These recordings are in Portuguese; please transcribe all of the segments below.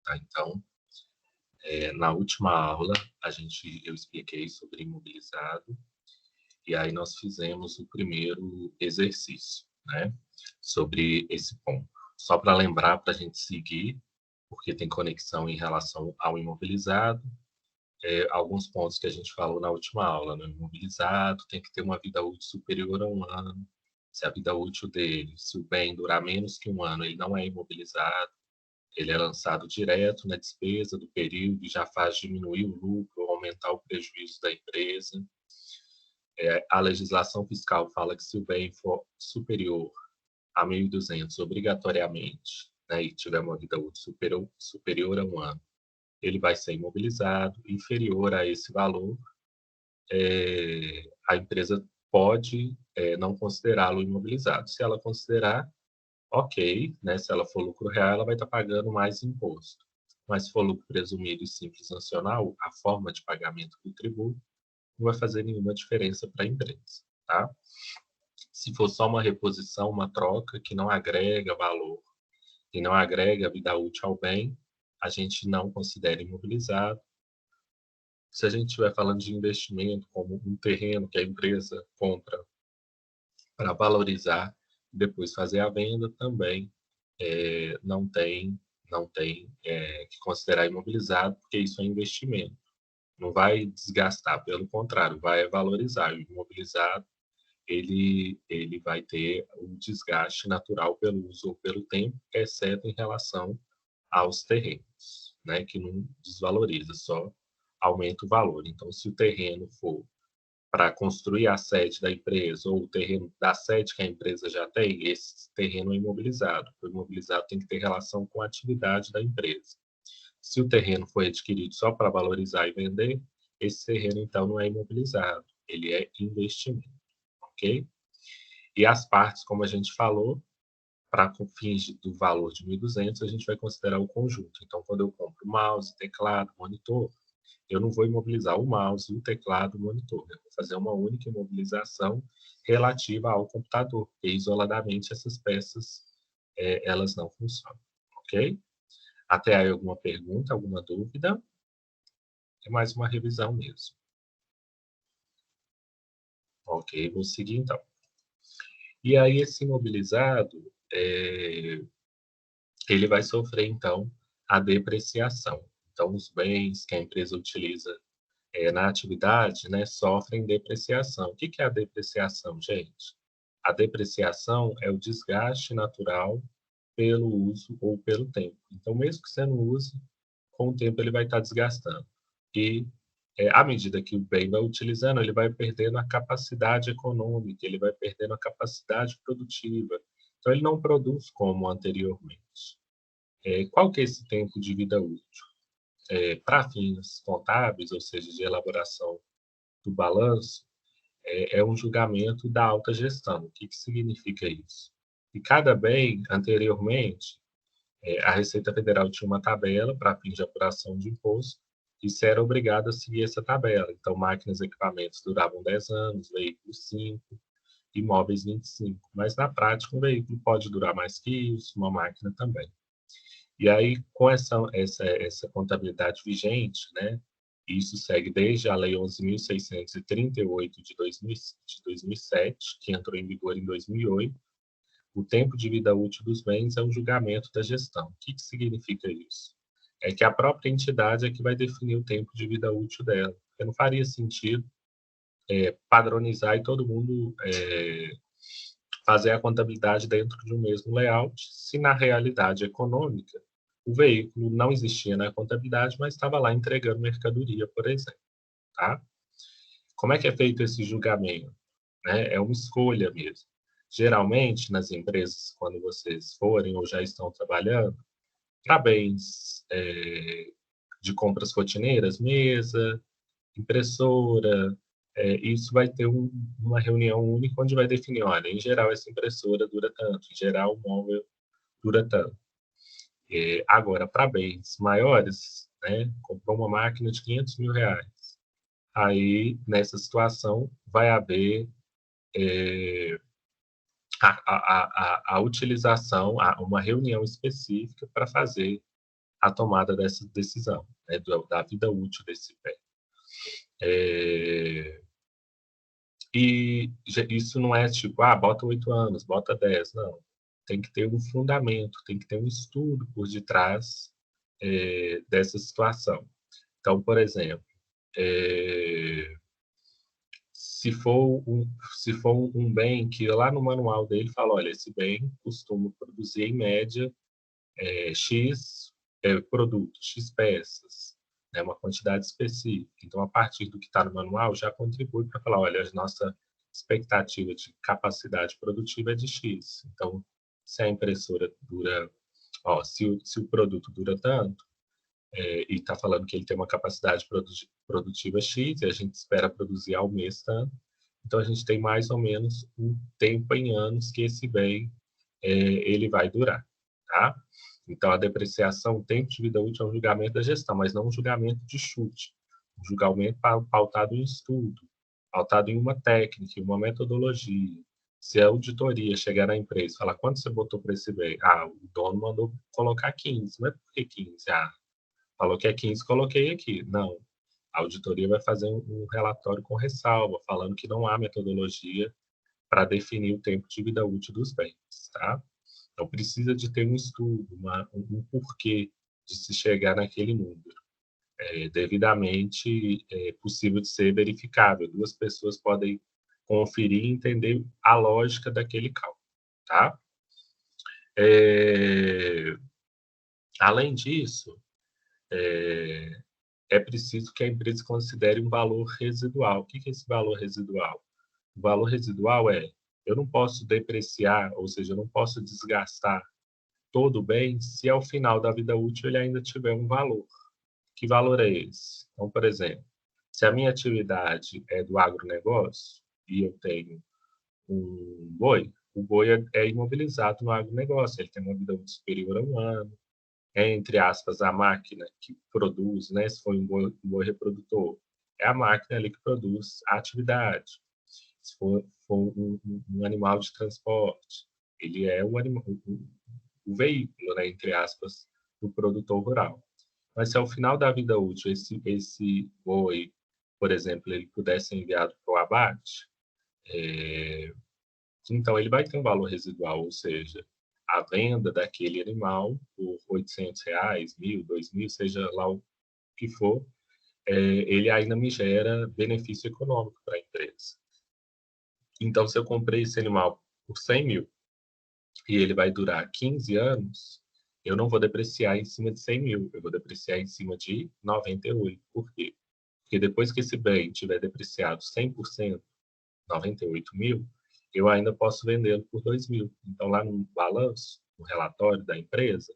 tá? Então, na última aula, eu expliquei sobre imobilizado, e aí nós fizemos o primeiro exercício, né, sobre esse ponto. Só para lembrar, para a gente seguir, porque tem conexão em relação ao imobilizado, alguns pontos que a gente falou na última aula. No imobilizado tem que ter uma vida útil superior a 1 ano. Se a vida útil dele, se o bem durar menos que 1 ano, ele não é imobilizado, ele é lançado direto na despesa do período e já faz diminuir o lucro ou aumentar o prejuízo da empresa. A legislação fiscal fala que se o bem for superior a 1.200 obrigatoriamente, né, e tiver uma vida útil superior a 1 ano, ele vai ser imobilizado. Inferior a esse valor, a empresa pode não considerá-lo imobilizado. Se ela considerar, ok, né, se ela for lucro real, ela vai estar pagando mais imposto. Mas se for lucro presumido e simples nacional, a forma de pagamento do tributo não vai fazer nenhuma diferença para a empresa, tá? Se for só uma reposição, uma troca que não agrega valor e não agrega vida útil ao bem, a gente não considera imobilizado. Se a gente estiver falando de investimento, como um terreno que a empresa compra para valorizar e depois fazer a venda, também não tem que considerar imobilizado, porque isso é investimento. Não vai desgastar, pelo contrário, vai valorizar. O imobilizado, ele vai ter um desgaste natural pelo uso ou pelo tempo, exceto em relação aos terrenos, né, que não desvaloriza, só aumenta o valor. Então, se o terreno for para construir a sede da empresa ou o terreno da sede que a empresa já tem, esse terreno é imobilizado. O imobilizado tem que ter relação com a atividade da empresa. Se o terreno foi adquirido só para valorizar e vender, esse terreno, então, não é imobilizado, ele é investimento, ok? E as partes, como a gente falou, para fins do valor de 1.200, a gente vai considerar o conjunto. Então, quando eu compro mouse, teclado, monitor, eu não vou imobilizar o mouse, o teclado, o monitor. Eu vou fazer uma única imobilização relativa ao computador, porque isoladamente essas peças elas não funcionam, ok? Até aí alguma pergunta, alguma dúvida? É mais uma revisão mesmo. Ok, vou seguir então. E aí esse imobilizado, ele vai sofrer então a depreciação. Então os bens que a empresa utiliza na atividade, né, sofrem depreciação. O que é a depreciação, gente? A depreciação é o desgaste natural pelo uso ou pelo tempo. Então, mesmo que você não use, com o tempo ele vai estar desgastando. E, à medida que o bem vai utilizando, ele vai perdendo a capacidade econômica, ele vai perdendo a capacidade produtiva. Então, ele não produz como anteriormente. Qual que é esse tempo de vida útil? Para fins contábeis, ou seja, de elaboração do balanço, é um julgamento da alta gestão. O que significa isso? E cada bem, anteriormente, a Receita Federal tinha uma tabela para fins de apuração de imposto e se era obrigado a seguir essa tabela. Então, máquinas e equipamentos duravam 10 anos, veículos 5, imóveis 25. Mas, na prática, um veículo pode durar mais que isso, uma máquina também. E aí, com essa contabilidade vigente, né, isso segue desde a Lei 11.638 de 2007, que entrou em vigor em 2008, o tempo de vida útil dos bens é o julgamento da gestão. O que significa isso? É que a própria entidade é que vai definir o tempo de vida útil dela. Porque não faria sentido padronizar e todo mundo fazer a contabilidade dentro de um mesmo layout, se na realidade econômica o veículo não existia na contabilidade, mas estava lá entregando mercadoria, por exemplo. Tá? Como é que é feito esse julgamento? Né? É uma escolha mesmo. Geralmente, nas empresas, quando vocês forem ou já estão trabalhando, para bens de compras rotineiras, mesa, impressora, isso vai ter uma reunião única onde vai definir, olha, em geral essa impressora dura tanto, em geral o móvel dura tanto. Agora, para bens maiores, né, comprou uma máquina de R$ 500.000. Aí, nessa situação, vai haver a utilização, uma reunião específica para fazer a tomada dessa decisão, né, da vida útil desse bem. E isso não é tipo, bota 8 anos, bota 10, não. Tem que ter um fundamento, tem que ter um estudo por detrás dessa situação. Então, por exemplo, se for um bem que lá no manual dele fala, olha, esse bem costuma produzir em média X produtos, X peças, né, uma quantidade específica. Então, a partir do que está no manual, já contribui para falar, olha, a nossa expectativa de capacidade produtiva é de X. Então, se a impressora dura, se o produto dura tanto, e está falando que ele tem uma capacidade produtiva X, e a gente espera produzir ao mês tanto, então a gente tem mais ou menos um tempo em anos que esse bem ele vai durar, tá? Então a depreciação, o tempo de vida útil é um julgamento da gestão, mas não um julgamento de chute, um julgamento pautado em estudo, pautado em uma técnica, em uma metodologia. Se a auditoria chegar na empresa e falar quanto você botou para esse bem, o dono mandou colocar 15, mas por que 15? Falou que é 15, coloquei aqui. Não. A auditoria vai fazer um relatório com ressalva, falando que não há metodologia para definir o tempo de vida útil dos bens, tá? Então, precisa de ter um estudo, um porquê de se chegar naquele número. Devidamente possível de ser verificável. Duas pessoas podem conferir e entender a lógica daquele cálculo, tá? Além disso, é preciso que a empresa considere um valor residual. O que é esse valor residual? O valor residual eu não posso depreciar, ou seja, eu não posso desgastar todo o bem se ao final da vida útil ele ainda tiver um valor. Que valor é esse? Então, por exemplo, se a minha atividade é do agronegócio e eu tenho um boi, o boi é imobilizado no agronegócio, ele tem uma vida útil superior a um ano, entre aspas, a máquina que produz, né, se for um boi reprodutor, é a máquina ali que produz a atividade. Se for um animal de transporte, ele é o veículo, né, entre aspas, do produtor rural. Mas se ao final da vida útil esse boi, por exemplo, ele puder ser enviado para o abate, então ele vai ter um valor residual, ou seja, a venda daquele animal por R$ 800, 1.000, 2.000, seja lá o que for, ele ainda me gera benefício econômico para a empresa. Então, se eu comprei esse animal por 100 mil e ele vai durar 15 anos, eu não vou depreciar em cima de 100 mil, eu vou depreciar em cima de 98. Por quê? Porque depois que esse bem tiver depreciado 100%, 98 mil, eu ainda posso vendê-lo por 2 mil. Então, lá no balanço, no relatório da empresa,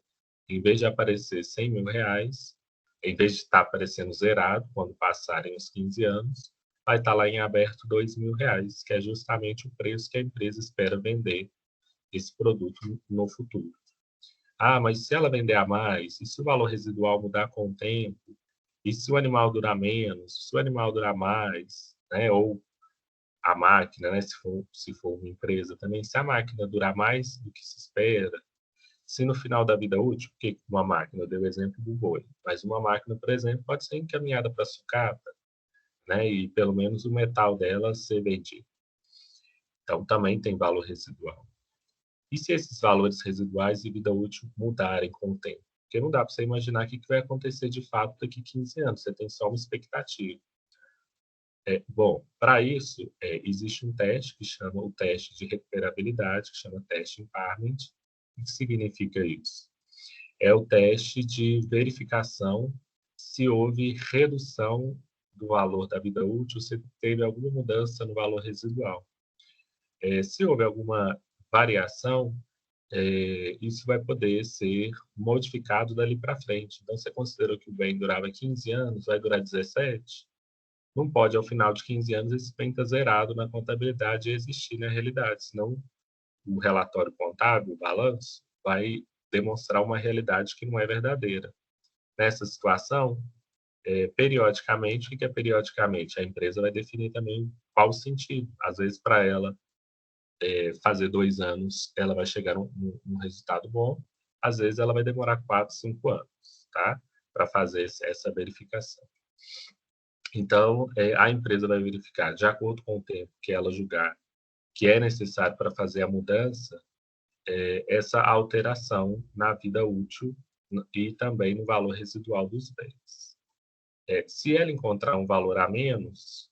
em vez de aparecer 100 mil reais, em vez de estar aparecendo zerado quando passarem os 15 anos, vai estar lá em aberto 2 mil reais, que é justamente o preço que a empresa espera vender esse produto no futuro. Mas se ela vender a mais, e se o valor residual mudar com o tempo, e se o animal durar menos, se o animal durar mais, né, ou a máquina, né, se for uma empresa também, se a máquina durar mais do que se espera, se no final da vida útil, porque uma máquina, eu dei o exemplo do boi, mas uma máquina, por exemplo, pode ser encaminhada para sucata, né, e pelo menos o metal dela ser vendido. Então, também tem valor residual. E se esses valores residuais de vida útil mudarem com o tempo? Porque não dá para você imaginar o que vai acontecer de fato daqui a 15 anos, você tem só uma expectativa. Bom, para isso, existe um teste que chama o teste de recuperabilidade, que chama teste impairment. O que significa isso? É o teste de verificação se houve redução do valor da vida útil, se teve alguma mudança no valor residual. Se houve alguma variação, isso vai poder ser modificado dali para frente. Então, você considerou que o bem durava 15 anos, vai durar 17? Não pode, ao final de 15 anos, esse bem estar zerado na contabilidade e existir na realidade, senão o relatório contábil, o balanço, vai demonstrar uma realidade que não é verdadeira. Nessa situação, periodicamente, o que é periodicamente? A empresa vai definir também qual o sentido. Às vezes, para ela fazer 2 anos, ela vai chegar a um resultado bom, às vezes ela vai demorar 4, 5 anos. tá? Para fazer essa verificação. Então, a empresa vai verificar, de acordo com o tempo que ela julgar que é necessário para fazer a mudança, essa alteração na vida útil e também no valor residual dos bens. Se ela encontrar um valor a menos,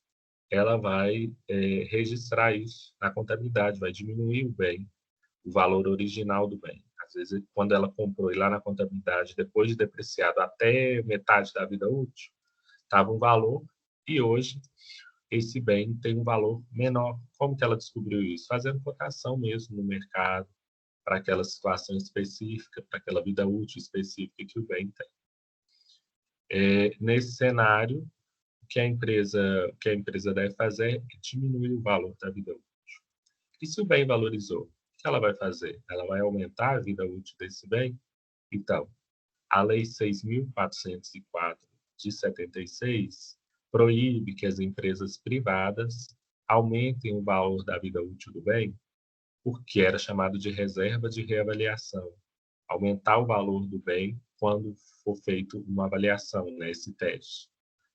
ela vai registrar isso na contabilidade, vai diminuir o bem, o valor original do bem. Às vezes, quando ela comprou e lá na contabilidade, depois de depreciado até metade da vida útil, estava um valor e hoje esse bem tem um valor menor. Como que ela descobriu isso? Fazendo cotação mesmo no mercado, para aquela situação específica, para aquela vida útil específica que o bem tem. Nesse cenário, o que a empresa deve fazer é diminuir o valor da vida útil. E se o bem valorizou, o que ela vai fazer? Ela vai aumentar a vida útil desse bem? Então, a Lei 6.404 de 76 proíbe que as empresas privadas aumentem o valor da vida útil do bem, porque era chamado de reserva de reavaliação. Aumentar o valor do bem quando for feito uma avaliação, nesse teste.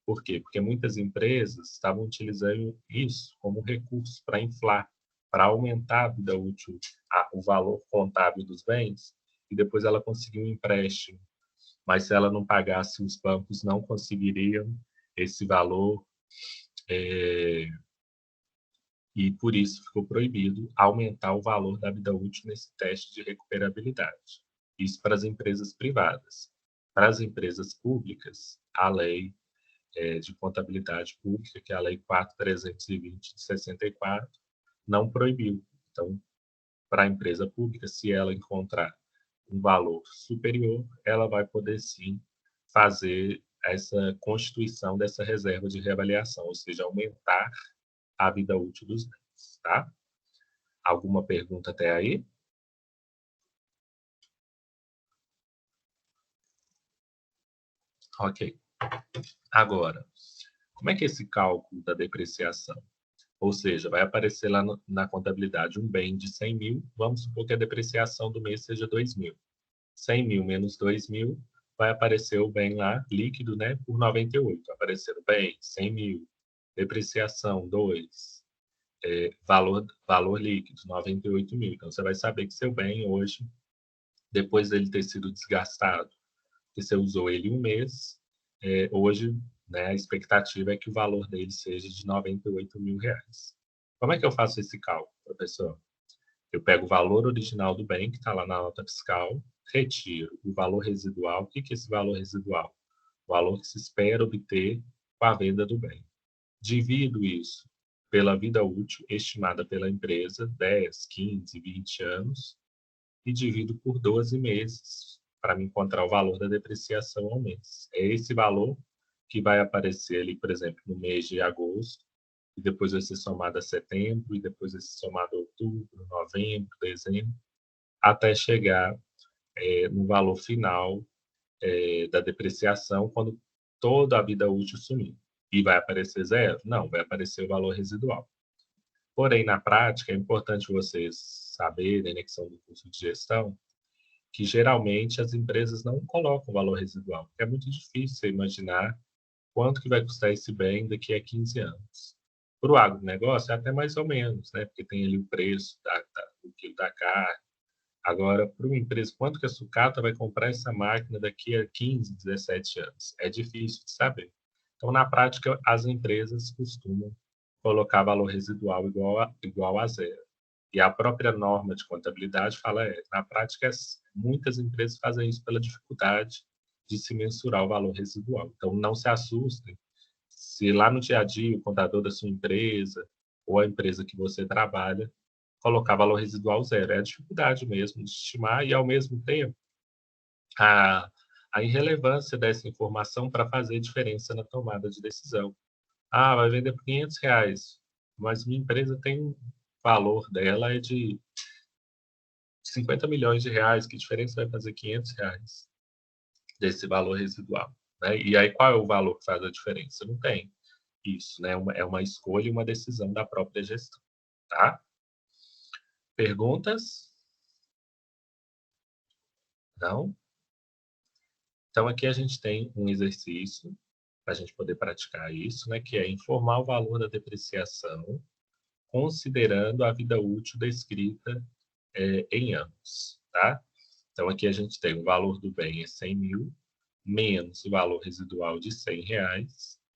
Por quê? Porque muitas empresas estavam utilizando isso como recurso para inflar, para aumentar a vida útil, o valor contábil dos bens, e depois ela conseguiu um empréstimo. Mas se ela não pagasse, os bancos não conseguiriam esse valor, e por isso ficou proibido aumentar o valor da vida útil nesse teste de recuperabilidade. Isso para as empresas privadas. Para as empresas públicas, a lei de contabilidade pública, que é a Lei 4.320 de 64, não proibiu. Então, para a empresa pública, se ela encontrar um valor superior, ela vai poder sim fazer essa constituição dessa reserva de reavaliação, ou seja, aumentar a vida útil dos bens, tá? Alguma pergunta até aí? Ok. Agora, como é que é esse cálculo da depreciação? Ou seja, vai aparecer lá na contabilidade um bem de 100 mil, vamos supor que a depreciação do mês seja 2 mil. 100 mil menos 2 mil, vai aparecer o bem lá, líquido, né, por 98. Aparecer o bem, 100 mil. Depreciação, 2. Valor líquido, 98 mil. Então, você vai saber que seu bem hoje, depois dele ter sido desgastado, que você usou ele um mês, hoje, né, a expectativa é que o valor dele seja de 98 mil reais. Como é que eu faço esse cálculo, professor? Eu pego o valor original do bem, que está lá na nota fiscal, retiro o valor residual. O que é esse valor residual? O valor que se espera obter com a venda do bem. Divido isso pela vida útil estimada pela empresa, 10, 15, 20 anos, e divido por 12 meses para me encontrar o valor da depreciação ao mês. É esse valor que vai aparecer ali, por exemplo, no mês de agosto, e depois vai ser somado a setembro, e depois vai ser somado a outubro, novembro, dezembro, até chegar no valor final da depreciação, quando toda a vida útil sumir. E vai aparecer zero? Não, vai aparecer o valor residual. Porém, na prática, é importante vocês saberem, né, que são do curso de gestão, que geralmente as empresas não colocam valor residual, porque é muito difícil você imaginar quanto que vai custar esse bem daqui a 15 anos. Para o agronegócio é até mais ou menos, né? Porque tem ali o preço do quilo da carne. Agora, para uma empresa, quanto que a sucata vai comprar essa máquina daqui a 15, 17 anos? É difícil de saber. Então, na prática, as empresas costumam colocar valor residual igual a zero. E a própria norma de contabilidade fala, na prática, muitas empresas fazem isso pela dificuldade de se mensurar o valor residual. Então, não se assustem se lá no dia a dia o contador da sua empresa ou a empresa que você trabalha colocar valor residual zero. É a dificuldade mesmo de estimar e, ao mesmo tempo, a, a irrelevância dessa informação para fazer diferença na tomada de decisão. Ah, vai vender por R$ 500, mas minha empresa tem um valor dela é de 50 milhões de reais, que diferença vai fazer R$ 500 desse valor residual? Né? E aí, qual é o valor que faz a diferença? Não tem isso, né? É uma escolha e uma decisão da própria gestão, tá? Perguntas? Não? Então, aqui a gente tem um exercício para a gente poder praticar isso, né, que é informar o valor da depreciação, considerando a vida útil descrita em anos, tá? Então, aqui a gente tem o valor do bem é 100 mil, menos o valor residual de R$ 100,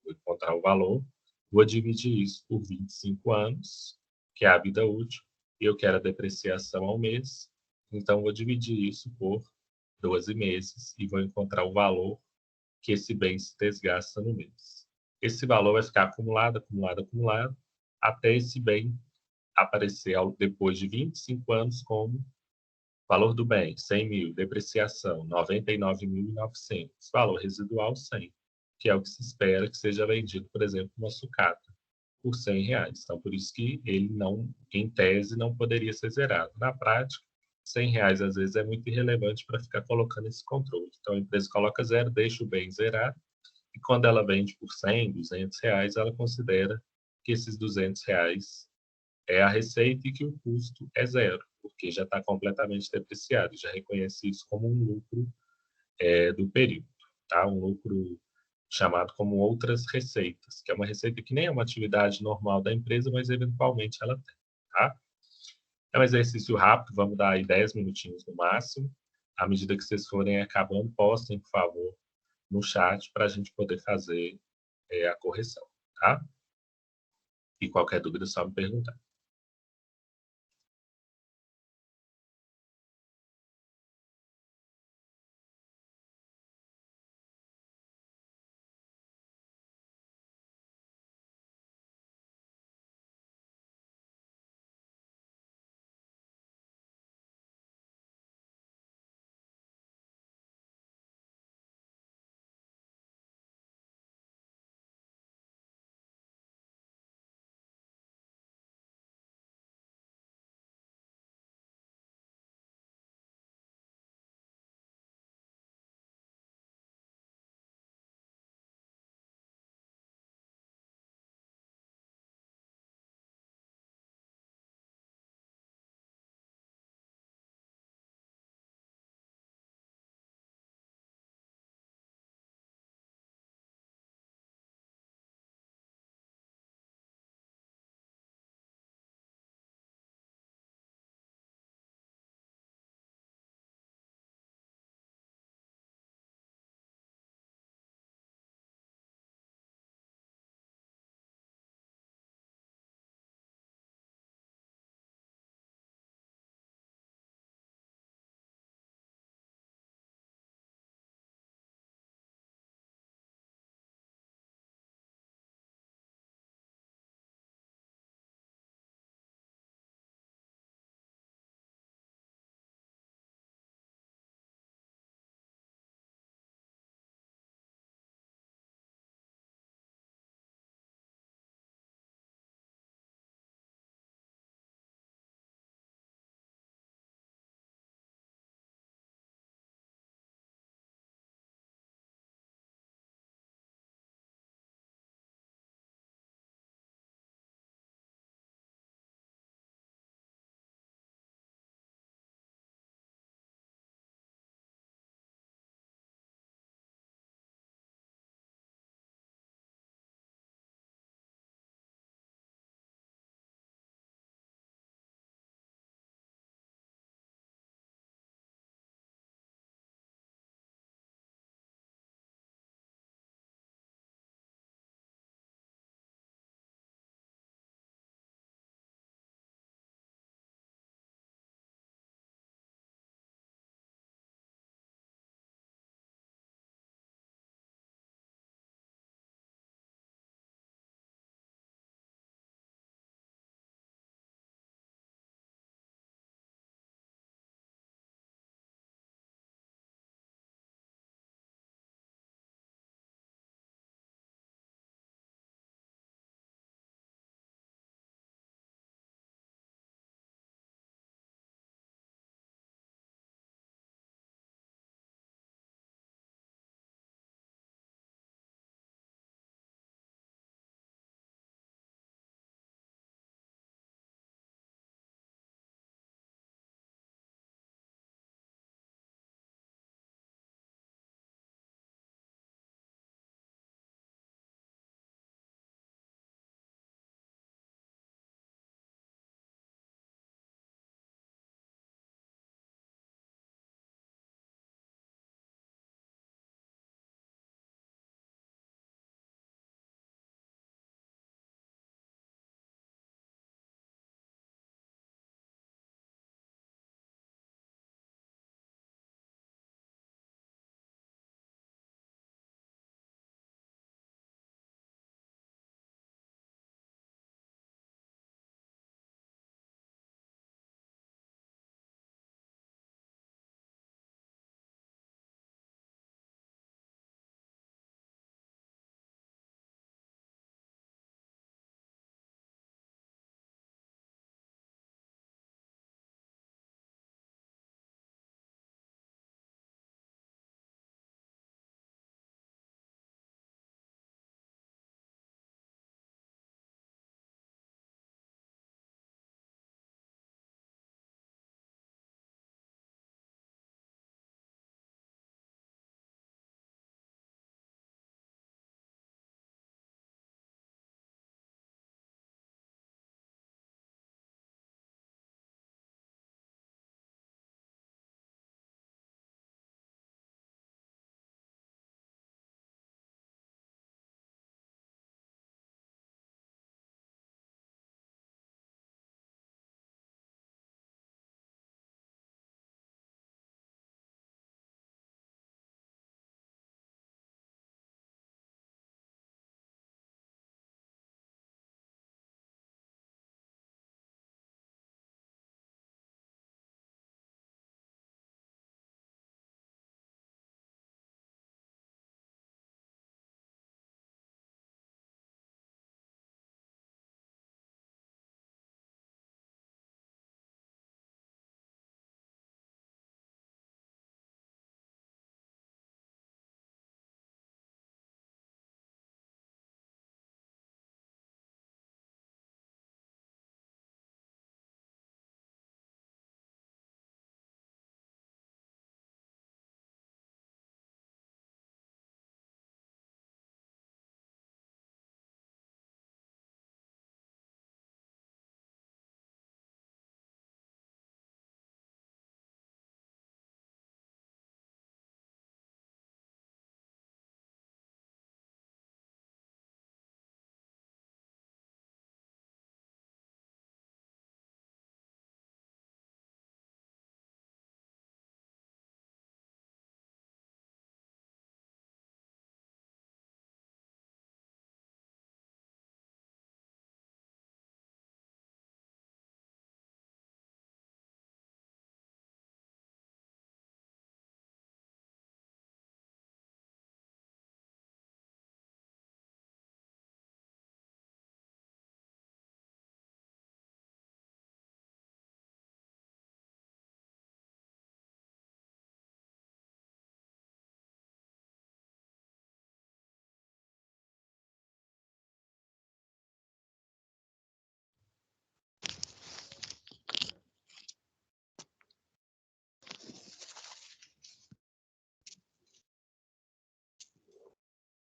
vou encontrar o valor, vou dividir isso por 25 anos, que é a vida útil, e eu quero a depreciação ao mês, então vou dividir isso por 12 meses e vou encontrar o valor que esse bem se desgasta no mês. Esse valor vai ficar acumulado, acumulado, acumulado, até esse bem aparecer depois de 25 anos como valor do bem, 100 mil, depreciação, 99.900, valor residual, 100, que é o que se espera que seja vendido, por exemplo, uma sucata, por R$ 100. Então, por isso que ele não, em tese, não poderia ser zerado. Na prática, R$ 100 às vezes é muito irrelevante para ficar colocando esse controle. Então, a empresa coloca zero, deixa o bem zerado, e quando ela vende por 100, R$ 200, ela considera que esses R$ 200 é a receita e que o custo é zero, porque já está completamente depreciado, já reconhece isso como um lucro do período, tá? Um lucro chamado como outras receitas, que é uma receita que nem é uma atividade normal da empresa, mas eventualmente ela tem, tá? É um exercício rápido, vamos dar aí 10 minutinhos no máximo. À medida que vocês forem acabando, postem, por favor, no chat para a gente poder fazer a correção, tá? E qualquer dúvida é só me perguntar.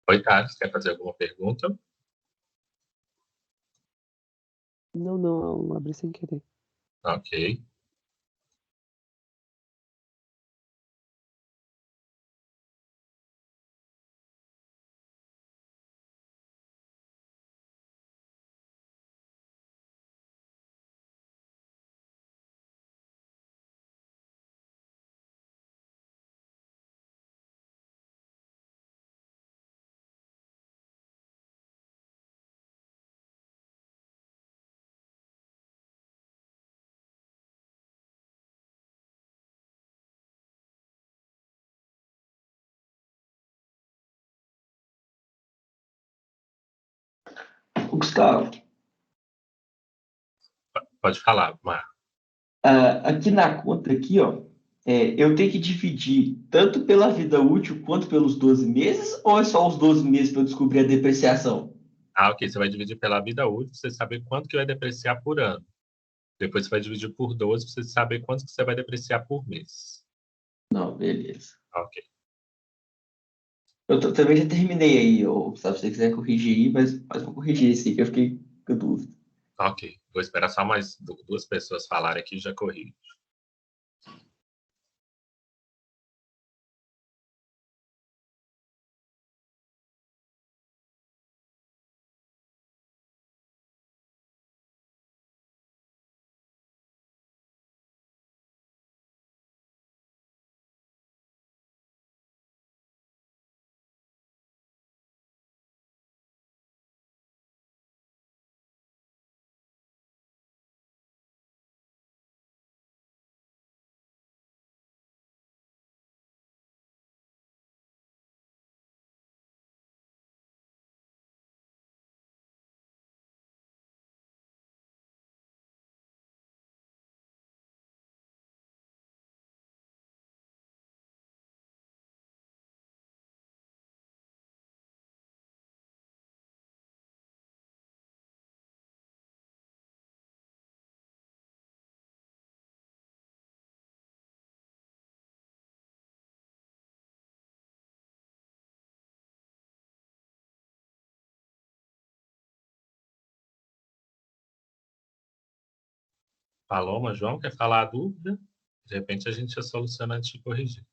Oi, Thales, quer fazer alguma pergunta? Não, não, abri sem querer. Ok. Gustavo, Pode falar, Mar. aqui na conta aqui, ó, eu tenho que dividir tanto pela vida útil quanto pelos 12 meses, ou é só os 12 meses para eu descobrir a depreciação? Ah, ok. Você vai dividir pela vida útil para você saber quanto que vai depreciar por ano. Depois você vai dividir por 12 para você saber quanto que você vai depreciar por mês. Não, beleza. Ok. Também já terminei aí, ou, Gustavo, se você quiser corrigir aí, mas vou corrigir esse aí, que eu fiquei com dúvida. Ok. Vou esperar só mais duas pessoas falarem aqui e já corri. Paloma, João, quer falar a dúvida? De repente a gente já soluciona antes de corrigir.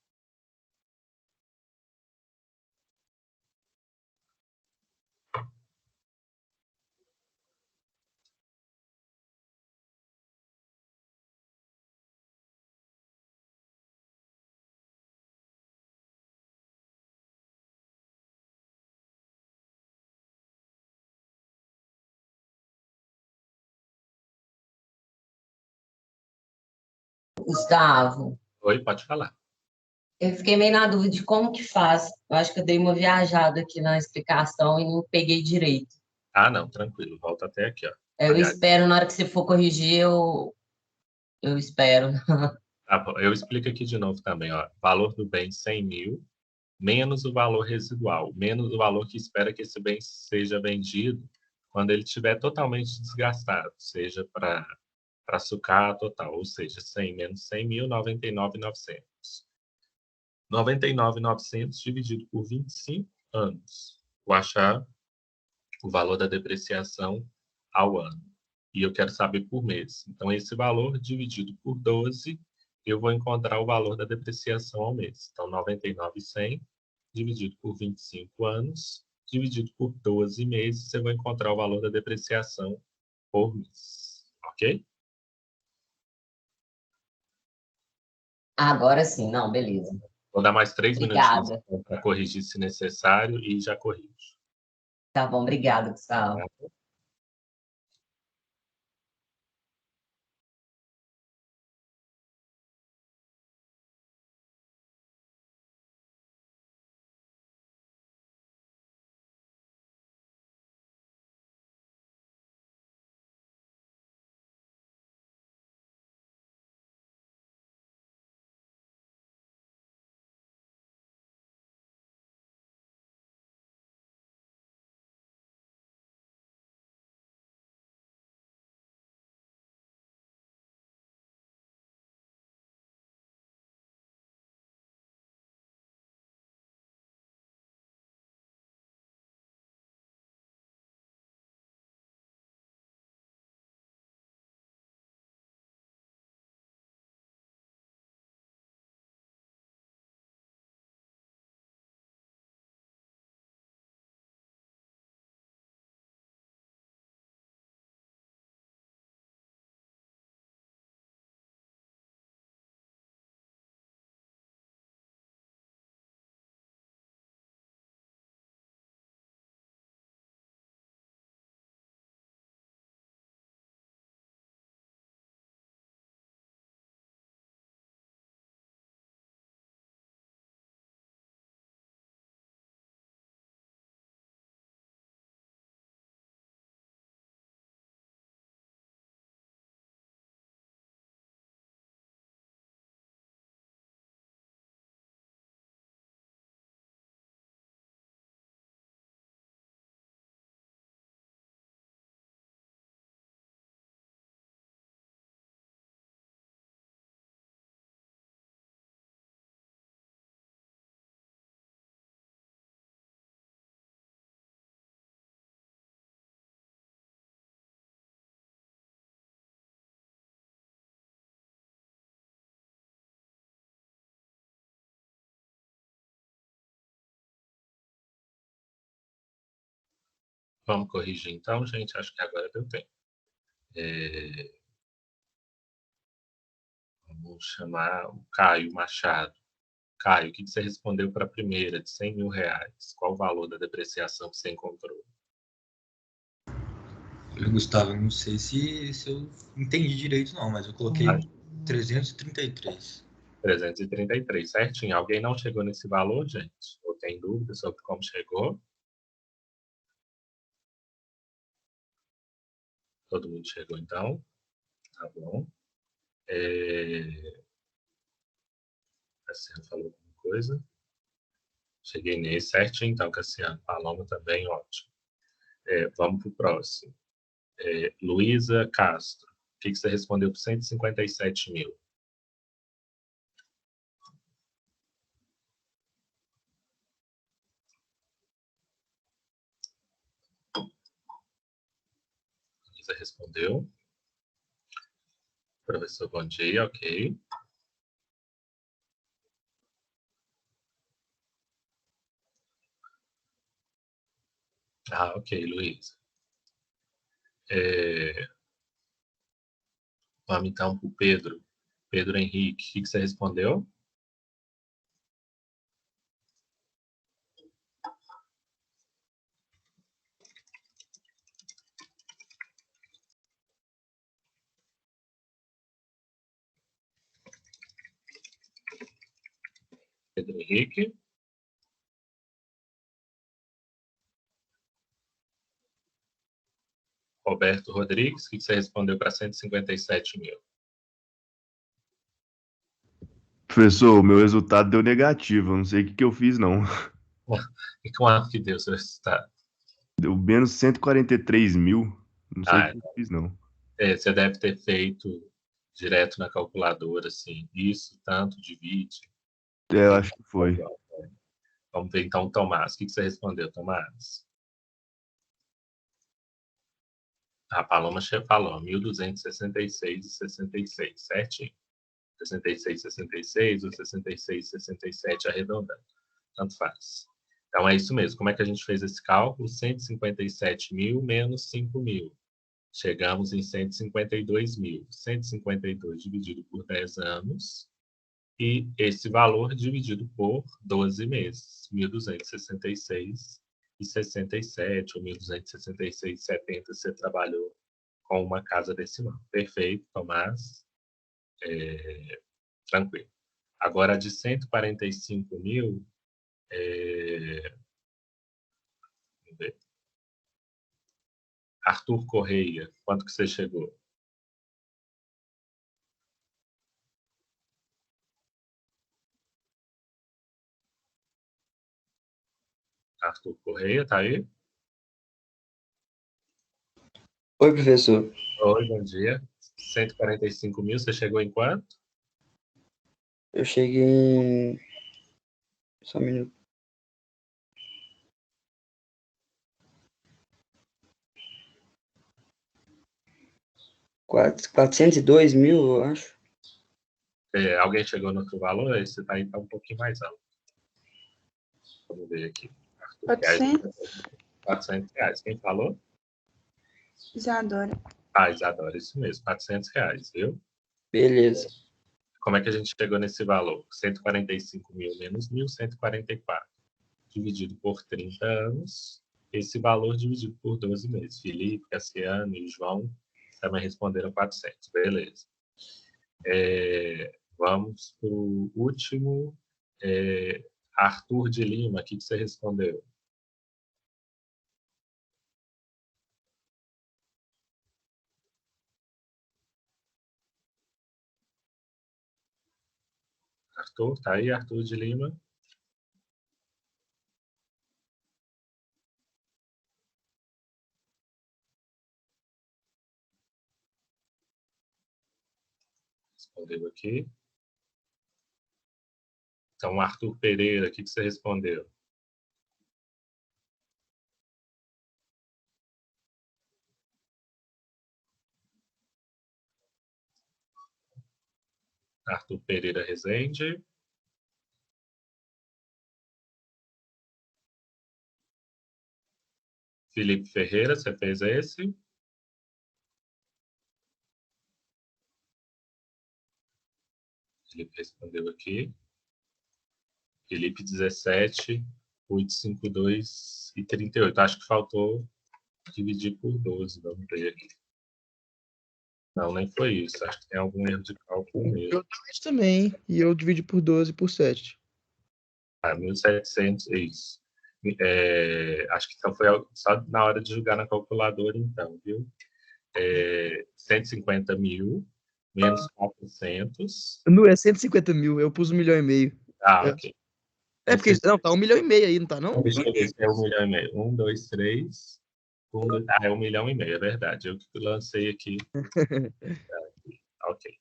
Gustavo, Oi, pode falar. eu fiquei meio na dúvida de como que faz. Eu acho que eu dei uma viajada aqui na explicação e não peguei direito. Ah, não, tranquilo. Volta até aqui, ó. Eu Aliás, espero, na hora que você for corrigir, eu espero. tá bom, eu explico aqui de novo também, ó. Valor do bem 100 mil, menos o valor residual, menos o valor que espera que esse bem seja vendido quando ele estiver totalmente desgastado, seja para sucata total, ou seja, 100 menos 100 mil, 99.900. 99.900 dividido por 25 anos. Vou achar o valor da depreciação ao ano. E eu quero saber por mês. Então, esse valor dividido por 12, eu vou encontrar o valor da depreciação ao mês. Então, 99.100 dividido por 25 anos, dividido por 12 meses, eu vou encontrar o valor da depreciação por mês. Ok? Agora sim, não, beleza. Vou dar mais 3 minutinhos Obrigada. para corrigir se necessário e já corrijo. Tá bom, obrigada, Gustavo. Tá? Vamos corrigir então, gente. Acho que agora deu tempo. Vamos chamar o Caio Machado. Caio, o que você respondeu para a primeira, de R$100 mil? Qual o valor da depreciação que você encontrou? Gustavo, eu não sei se eu entendi direito, não, mas eu coloquei 333. 333, certinho. Alguém não chegou nesse valor, gente? Ou tem dúvida sobre como chegou? Todo mundo chegou, então? Tá bom. Cassiano falou alguma coisa? Cheguei nesse certinho, então, Cassiano. Paloma também, ótimo. Vamos para o próximo. Luísa Castro. O que você respondeu por 157 mil? Luísa respondeu. Professor, bom dia, ok. Ah, ok, Luísa. Vamos então para o Pedro. Pedro Henrique, o que você respondeu? Pedro Henrique. Roberto Rodrigues, o que você respondeu para 157 mil? Professor, o meu resultado deu negativo. Eu não sei o que eu fiz, não. E quanto que deu o seu resultado? Deu menos 143 mil. Não sei o que eu fiz, não. Você deve ter feito direto na calculadora, assim, isso, tanto, divide. Eu acho que foi. Vamos ver então, Tomás. O que você respondeu, Tomás? A Paloma falou 1.266,66, certinho. 66,66 ou 66,67 arredondando. Tanto faz. Então é isso mesmo. Como é que a gente fez esse cálculo? 157 mil menos 5 mil. Chegamos em 152 mil. 152 dividido por 10 anos. E esse valor dividido por 12 meses. 1.266,67 ou 1.266,70 você trabalhou com uma casa decimal. Perfeito, Tomás. Tranquilo. Agora, de 145 mil, vamos ver. Arthur Correia, quanto que você chegou? Arthur Correia, tá aí? Oi, professor. Oi, bom dia. 145 mil, você chegou em quanto? Eu cheguei em... Só um minuto. R$ 402 mil, eu acho. Alguém chegou no outro valor? Esse tá aí, tá um pouquinho mais alto. Vamos ver aqui. 400? R$400. Quem falou? Isadora. Isadora, isso mesmo. R$400, viu? Beleza. Como é que a gente chegou nesse valor? 145 mil menos 1.144. Dividido por 30 anos. Esse valor dividido por 12 meses. Felipe, Cassiano e João também responderam 400. Beleza. Vamos para o último. Arthur de Lima, o que você respondeu? Arthur, tá aí, Arthur de Lima? Respondeu aqui. Então, Arthur Pereira, o que você respondeu? Arthur Pereira Rezende. Felipe Ferreira, você fez esse? Felipe respondeu aqui. Felipe 17, 852 e 38. Acho que faltou dividir por 12. Vamos ver aqui. Não, nem foi isso. Acho que tem algum erro de cálculo mesmo. Eu também. E eu dividi por 12 por 7. 1.700, isso. Acho que então foi só na hora de jogar na calculadora, então, viu? 150 mil menos 400. Não, é 150 mil. Eu pus 1,5 milhão. Ok. Porque não, tá 1,5 milhão aí, não tá, não? Deixa eu ver se é 1,5 milhão. 1, 2, 3. É 1,5 milhão, é verdade. Eu que lancei aqui. Ok.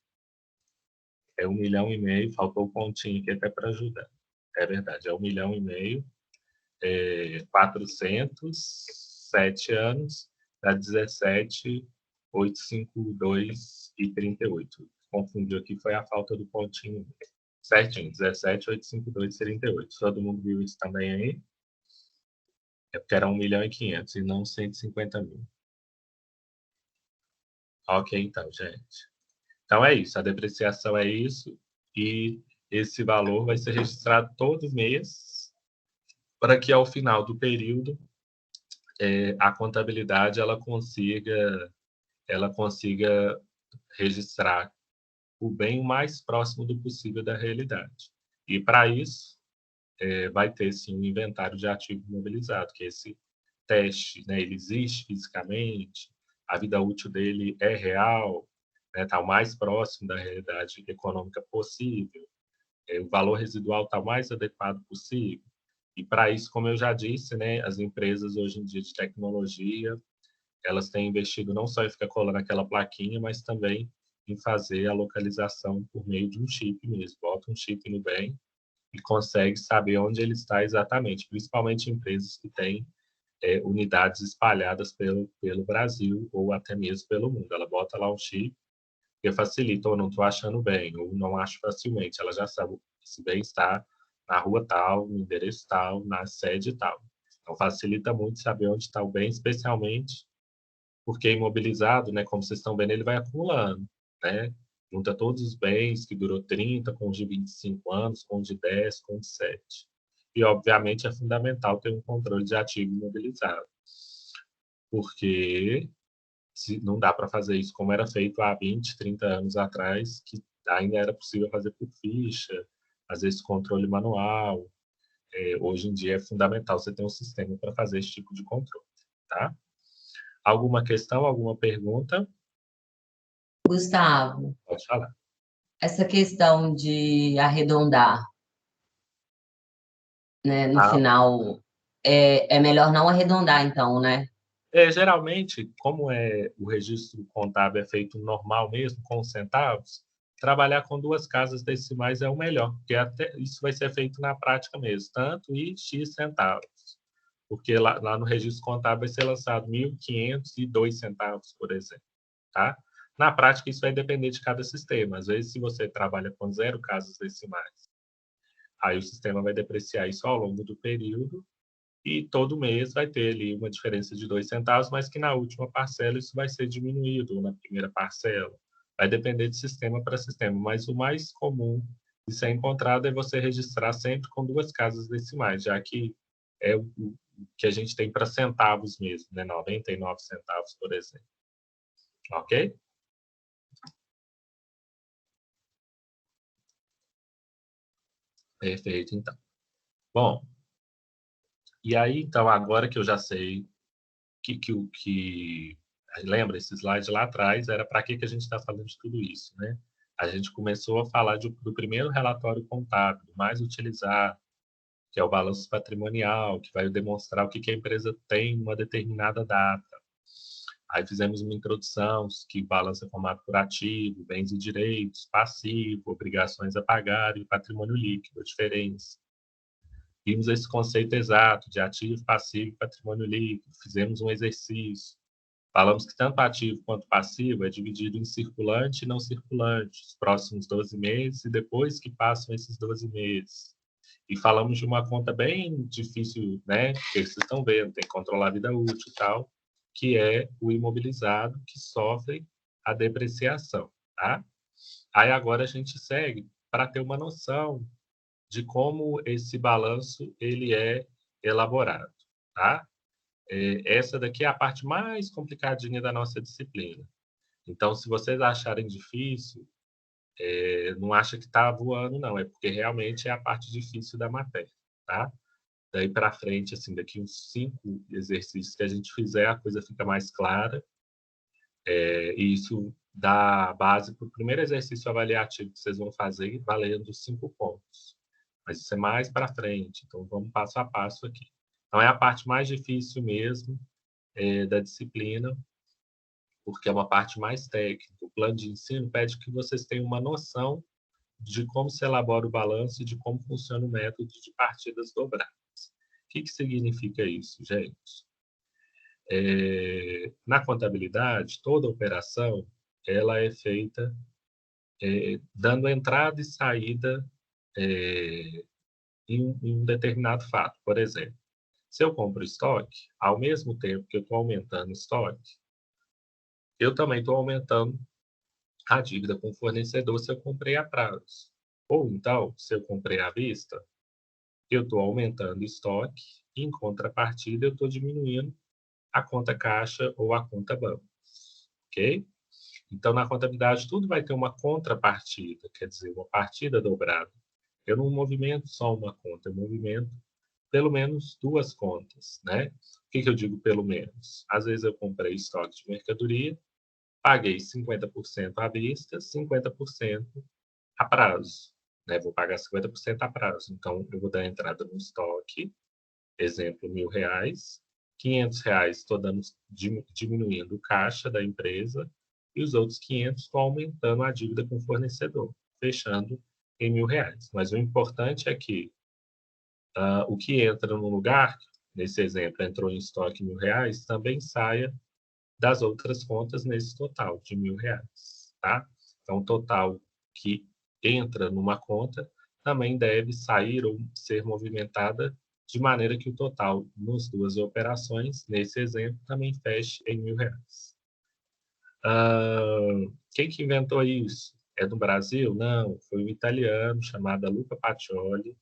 É 1,5 milhão, faltou o pontinho aqui até para ajudar. É verdade, é 1,5 milhão, 400, 7 anos, dá 17, 852 e 38. Confundiu aqui, foi a falta do pontinho. Certinho, 17, 852 e 38. Todo mundo viu isso também aí? É porque era 1,5 milhão e não 150 mil. Ok, então, gente. Então é isso, a depreciação é isso, e esse valor vai ser registrado todo mês, para que ao final do período a contabilidade ela consiga registrar o bem o mais próximo do possível da realidade. E para isso vai ter sim um inventário de ativo imobilizado, que esse teste, né, ele existe fisicamente, a vida útil dele é real, está o mais próximo da realidade econômica possível, o valor residual está o mais adequado possível. E para isso, como eu já disse, né, as empresas hoje em dia de tecnologia, elas têm investido não só em ficar colando aquela plaquinha, mas também em fazer a localização por meio de um chip mesmo. Bota um chip no bem e consegue saber onde ele está exatamente, principalmente empresas que têm unidades espalhadas pelo Brasil ou até mesmo pelo mundo. Ela bota lá um chip que facilita, ou não estou achando bem, ou não acho facilmente. Ela já sabe que esse bem está na rua tal, no endereço tal, na sede tal. Então, facilita muito saber onde está o bem, especialmente porque imobilizado, né, como vocês estão vendo, ele vai acumulando, né? Junta todos os bens que durou 30, com os de 25 anos, com os de 10, com os de 7. E, obviamente, é fundamental ter um controle de ativo imobilizado, porque não dá para fazer isso como era feito há 20, 30 anos atrás, que ainda era possível fazer por ficha, fazer esse controle manual. Hoje em dia é fundamental você ter um sistema para fazer esse tipo de controle, tá? Alguma questão, alguma pergunta? Gustavo, Pode falar. essa questão de arredondar, né, no final, é melhor não arredondar, então, né? Geralmente, como o registro contábil é feito normal mesmo, com centavos, trabalhar com 2 casas decimais é o melhor, porque até isso vai ser feito na prática mesmo, tanto e X centavos. Porque lá no registro contábil vai ser lançado 1.502 centavos, por exemplo. Tá? Na prática, isso vai depender de cada sistema. Às vezes, se você trabalha com 0 casas decimais, aí o sistema vai depreciar isso ao longo do período e todo mês vai ter ali uma diferença de 2 centavos, mas que na última parcela isso vai ser diminuído, ou na primeira parcela. Vai depender de sistema para sistema, mas o mais comum de ser encontrado é você registrar sempre com 2 casas decimais, já que é o que a gente tem para centavos mesmo, né? 99 centavos, por exemplo. Ok? Perfeito, então. Bom, e aí, então, agora que eu já sei lembra, esse slide lá atrás era para que a gente está falando de tudo isso, né? A gente começou a falar do primeiro relatório contábil, mais utilizado, que é o balanço patrimonial, que vai demonstrar o que a empresa tem em uma determinada data. Aí fizemos uma introdução, que balança formado por ativo, bens e direitos, passivo, obrigações a pagar e patrimônio líquido, a diferença. Vimos esse conceito exato de ativo, passivo e patrimônio líquido. Fizemos um exercício. Falamos que tanto ativo quanto passivo é dividido em circulante e não circulante, os próximos 12 meses e depois que passam esses 12 meses. E falamos de uma conta bem difícil, né? Que vocês estão vendo, tem que controlar a vida útil e tal, que é o imobilizado que sofre a depreciação, tá? Aí agora a gente segue para ter uma noção de como esse balanço ele é elaborado, tá? Essa daqui é a parte mais complicadinha da nossa disciplina. Então, se vocês acharem difícil, não acha que está voando, não. É porque realmente é a parte difícil da matéria, tá? Daí para frente, assim, daqui uns 5 exercícios que a gente fizer, a coisa fica mais clara. E isso dá base para o primeiro exercício avaliativo que vocês vão fazer, valendo 5 pontos. Mas isso é mais para frente, então vamos passo a passo aqui. Então, é a parte mais difícil mesmo da disciplina, porque é uma parte mais técnica. O plano de ensino pede que vocês tenham uma noção de como se elabora o balanço e de como funciona o método de partidas dobradas. O que significa isso, gente? Na contabilidade, toda operação ela é feita dando entrada e saída em um determinado fato. Por exemplo, se eu compro estoque, ao mesmo tempo que eu estou aumentando o estoque, eu também estou aumentando a dívida com o fornecedor se eu comprei a prazo. Ou então, se eu comprei à vista, eu estou aumentando o estoque e, em contrapartida, eu estou diminuindo a conta caixa ou a conta banco. Ok? Então, na contabilidade, tudo vai ter uma contrapartida, quer dizer, uma partida dobrada. Eu não movimento só uma conta, eu movimento pelo menos 2 contas, né? O que eu digo pelo menos? Às vezes eu comprei estoque de mercadoria, paguei 50% à vista, 50% a prazo, né? Vou pagar 50% a prazo. Então, eu vou dar entrada no estoque, exemplo, R$ 1.000, R$ 500 estou diminuindo o caixa da empresa e os outros 500 estou aumentando a dívida com o fornecedor, fechando em R$ 1.000. Mas o importante é que o que entra no lugar, nesse exemplo, entrou em estoque R$ 1.000, também saia das outras contas nesse total de R$ 1.000, tá? Então, o total que entra numa conta também deve sair ou ser movimentada de maneira que o total nas 2 operações, nesse exemplo, também feche em R$ 1.000. Quem que inventou isso? É do Brasil? Não, foi um italiano chamado Luca Pacioli,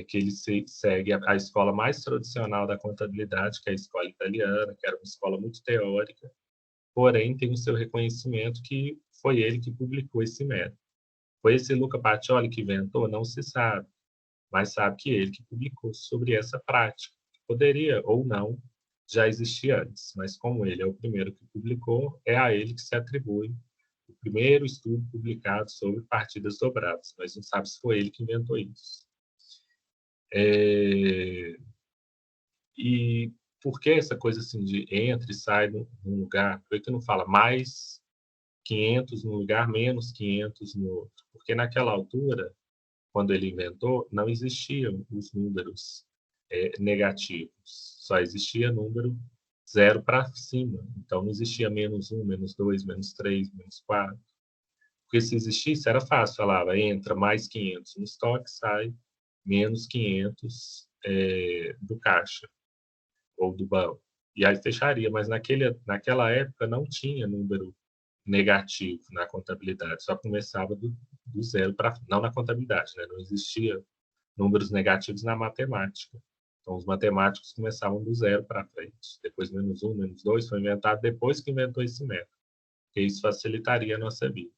que ele segue a escola mais tradicional da contabilidade, que é a escola italiana, que era uma escola muito teórica, porém tem o seu reconhecimento que foi ele que publicou esse método. Foi esse Luca Pacioli que inventou? Não se sabe, mas sabe que ele que publicou sobre essa prática, que poderia ou não já existir antes, mas como ele é o primeiro que publicou, é a ele que se atribui o primeiro estudo publicado sobre partidas dobradas, mas não sabe se foi ele que inventou isso. E por que essa coisa assim de entra e sai num lugar? Por que não fala mais 500 num lugar, menos 500 no outro? Porque naquela altura, quando ele inventou, não existiam os números negativos. Só existia número 0 para cima. Então, não existia -1, -2, -3, -4. Porque se existisse, era fácil. Falava, entra mais 500 no estoque, sai menos 500 do caixa ou do banco. E aí fecharia, mas naquela época não tinha número negativo na contabilidade, só começava do 0 para... Não na contabilidade, né? Não existia números negativos na matemática. Então, os matemáticos começavam do 0 para frente. Depois, -1, -2, foi inventado depois que inventou esse método, porque isso facilitaria a nossa vida.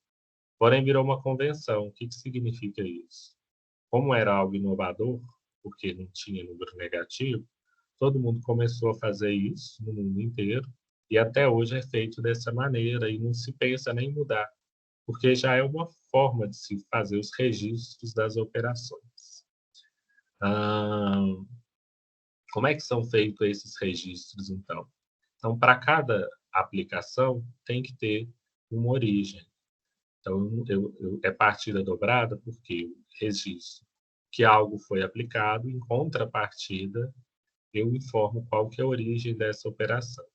Porém, virou uma convenção. O que significa isso? Como era algo inovador, porque não tinha número negativo, todo mundo começou a fazer isso no mundo inteiro e até hoje é feito dessa maneira e não se pensa nem em mudar, porque já é uma forma de se fazer os registros das operações. Como é que são feitos esses registros, então? Então, para cada aplicação, tem que ter uma origem. Então, é partida dobrada porque o registro que algo foi aplicado, em contrapartida, eu informo qual que é a origem dessa operação.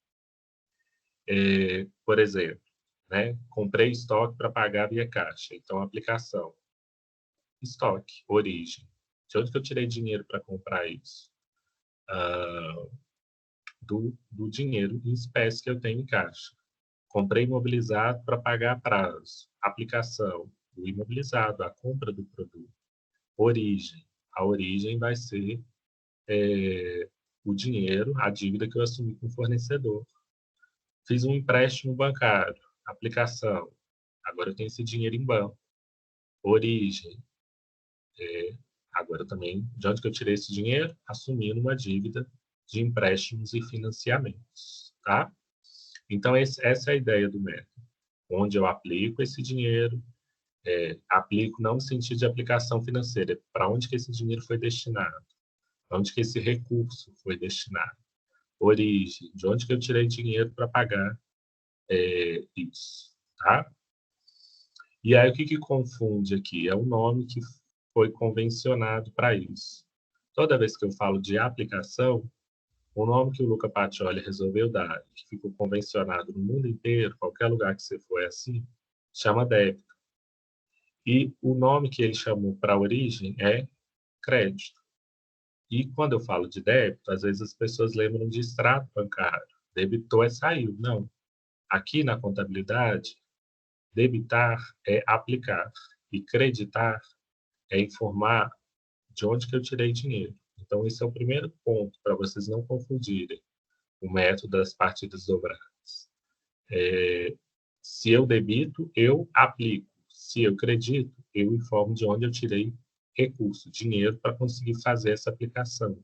Por exemplo, né, comprei estoque para pagar via caixa. Então, aplicação, estoque, origem. De onde que eu tirei dinheiro para comprar isso? Do dinheiro em espécie que eu tenho em caixa. Comprei imobilizado para pagar prazo. Aplicação do imobilizado, a compra do produto. Origem. A origem vai ser o dinheiro, a dívida que eu assumi com o fornecedor. Fiz um empréstimo bancário. Aplicação. Agora eu tenho esse dinheiro em banco. Origem. Agora também, de onde que eu tirei esse dinheiro? Assumindo uma dívida de empréstimos e financiamentos, tá? Então, essa é a ideia do método, onde eu aplico esse dinheiro, aplico não no sentido de aplicação financeira, para onde que esse dinheiro foi destinado, para onde que esse recurso foi destinado, origem, de onde que eu tirei dinheiro para pagar isso, tá? E aí, o que confunde aqui? É o nome que foi convencionado para isso. Toda vez que eu falo de aplicação, o nome que o Luca Pacioli resolveu dar, que ficou convencionado no mundo inteiro, qualquer lugar que você for é assim, chama débito. E o nome que ele chamou para a origem é crédito. E quando eu falo de débito, às vezes as pessoas lembram de extrato bancário. Debitou é saiu. Não. Aqui na contabilidade, debitar é aplicar. E creditar é informar de onde que eu tirei dinheiro. Então, esse é o primeiro ponto, para vocês não confundirem o método das partidas dobradas. Se eu debito, eu aplico. Se eu credito, eu informo de onde eu tirei recurso, dinheiro, para conseguir fazer essa aplicação,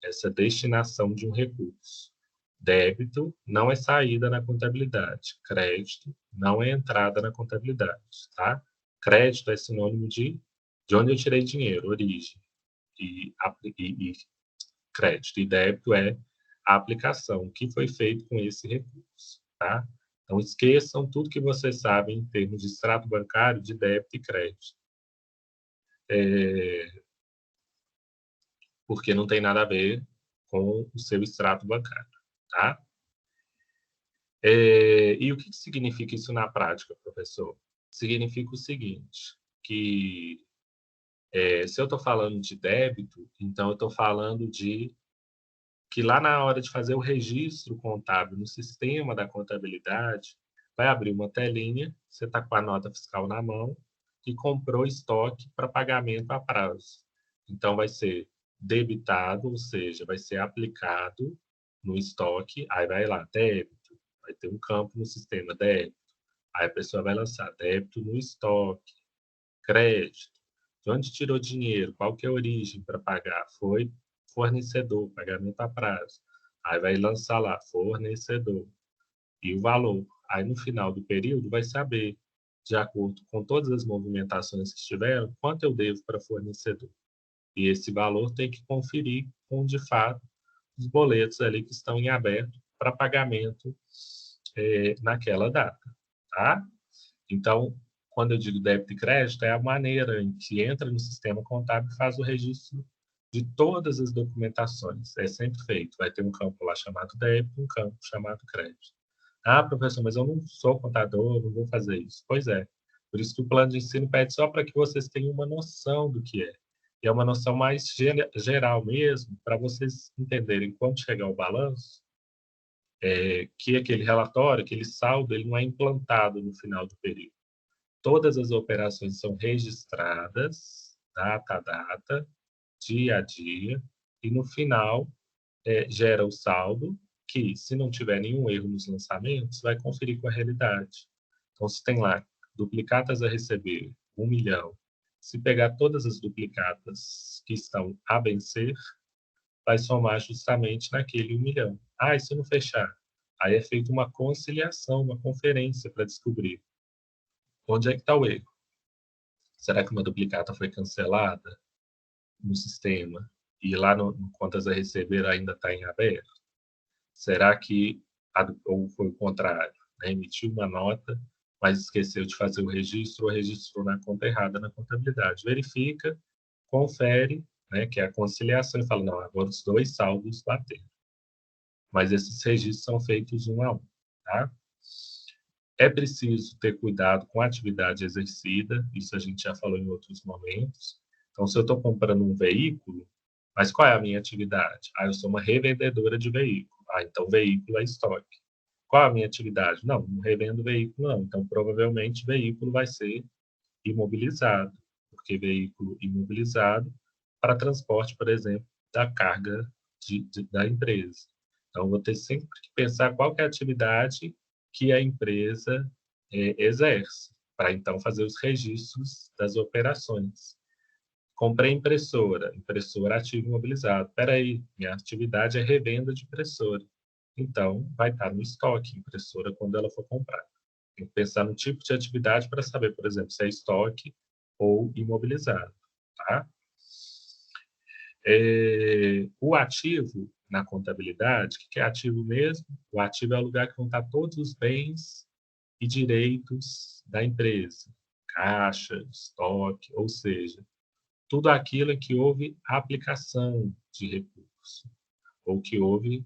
essa destinação de um recurso. Débito não é saída na contabilidade. Crédito não é entrada na contabilidade, tá? Crédito é sinônimo de onde eu tirei dinheiro, origem. E crédito. E débito é a aplicação, o que foi feito com esse recurso, tá? Então, esqueçam tudo que vocês sabem em termos de extrato bancário, de débito e crédito. Porque não tem nada a ver com o seu extrato bancário, tá? E o que significa isso na prática, professor? Significa o seguinte, que se eu estou falando de débito, então eu estou falando de que lá na hora de fazer o registro contábil no sistema da contabilidade, vai abrir uma telinha, você está com a nota fiscal na mão e comprou estoque para pagamento a prazo. Então, vai ser debitado, ou seja, vai ser aplicado no estoque, aí vai lá, débito, vai ter um campo no sistema, débito. Aí a pessoa vai lançar débito no estoque, crédito. De onde tirou dinheiro? Qual que é a origem para pagar? Foi fornecedor, pagamento a prazo. Aí vai lançar lá, fornecedor. E o valor. Aí no final do período vai saber, de acordo com todas as movimentações que estiveram, quanto eu devo para fornecedor. E esse valor tem que conferir com, de fato, os boletos ali que estão em aberto para pagamento naquela data. Tá? Então, quando eu digo débito e crédito, é a maneira em que entra no sistema contábil e faz o registro de todas as documentações. É sempre feito. Vai ter um campo lá chamado débito, um campo chamado crédito. Ah, professor, mas eu não sou contador, não vou fazer isso. Pois é. Por isso que o plano de ensino pede só para que vocês tenham uma noção do que é. E é uma noção mais geral mesmo, para vocês entenderem quando chegar o balanço, que aquele relatório, aquele saldo, ele não é implantado no final do período. Todas as operações são registradas, data a data, dia a dia, e no final gera o saldo, que se não tiver nenhum erro nos lançamentos, vai conferir com a realidade. Então, se tem lá duplicatas a receber, 1 milhão, se pegar todas as duplicatas que estão a vencer, vai somar justamente naquele 1 milhão. Ah, e se não fechar? Aí é feita uma conciliação, uma conferência para descobrir onde é que está o erro. Será que uma duplicata foi cancelada no sistema e lá no contas a receber ainda está em aberto? Será que, ou foi o contrário, né? Emitiu uma nota, mas esqueceu de fazer o registro ou registrou na conta errada na contabilidade? Verifica, confere, né, que é a conciliação e fala, não, agora os dois saldos bateram. Mas esses registros são feitos um a um, tá? É preciso ter cuidado com a atividade exercida, isso a gente já falou em outros momentos. Então, se eu estou comprando um veículo, mas qual é a minha atividade? Eu sou uma revendedora de veículo. Então veículo é estoque. Qual a minha atividade? Não revendo veículo, não. Então, provavelmente, veículo vai ser imobilizado, porque veículo imobilizado para transporte, por exemplo, da carga da empresa. Então, vou ter sempre que pensar qual que é a atividade que a empresa exerce, para então fazer os registros das operações. Comprei impressora ativo imobilizado. Espera aí, minha atividade é revenda de impressora. Então, vai estar no estoque impressora quando ela for comprada. Tem que pensar no tipo de atividade para saber, por exemplo, se é estoque ou imobilizado. Tá? O ativo na contabilidade, o que é ativo mesmo? O ativo é o lugar que vão estar todos os bens e direitos da empresa. Caixa, estoque, ou seja, tudo aquilo em que houve aplicação de recurso, ou que houve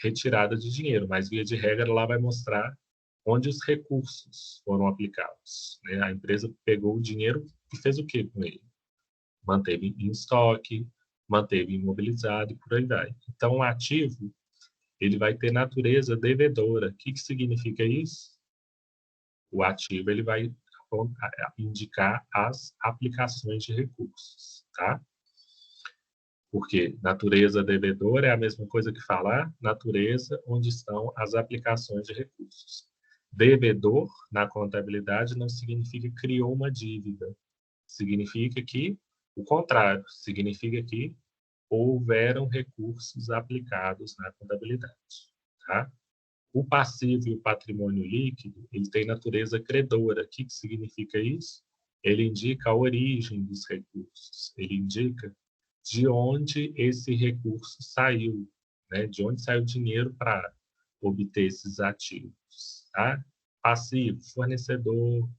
retirada de dinheiro, mas via de regra lá vai mostrar onde os recursos foram aplicados. Né? A empresa pegou o dinheiro e fez o que com ele? Manteve em estoque, manteve imobilizado e por aí vai. Então, o ativo ele vai ter natureza devedora. O que significa isso? O ativo ele vai indicar as aplicações de recursos, tá? Porque natureza devedora é a mesma coisa que falar natureza onde estão as aplicações de recursos. Devedor, na contabilidade, não significa que criou uma dívida. Significa que, o contrário, significa que houveram recursos aplicados na contabilidade, tá? O passivo e o patrimônio líquido, ele tem natureza credora. O que significa isso? Ele indica a origem dos recursos. Ele indica de onde esse recurso saiu, né? De onde saiu o dinheiro para obter esses ativos. Tá? Passivo, fornecedor,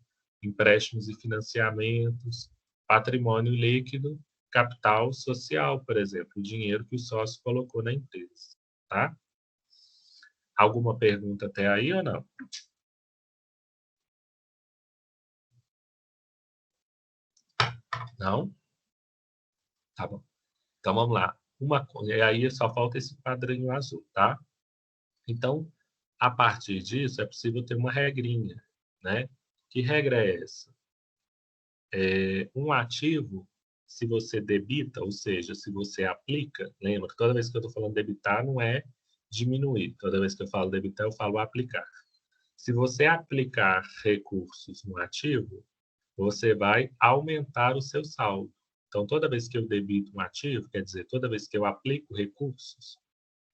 empréstimos e financiamentos, patrimônio líquido, capital social, por exemplo, o dinheiro que o sócio colocou na empresa. Tá? Alguma pergunta até aí ou não? Não? Tá bom. Então, vamos lá. E aí só falta esse quadrinho azul, tá? Então, a partir disso, é possível ter uma regrinha, né? Que regra é essa? Um ativo, se você debita, ou seja, se você aplica, lembra que toda vez que eu estou falando debitar, não é diminuir. Toda vez que eu falo debitar, eu falo aplicar. Se você aplicar recursos no ativo, você vai aumentar o seu saldo. Então, toda vez que eu debito um ativo, quer dizer, toda vez que eu aplico recursos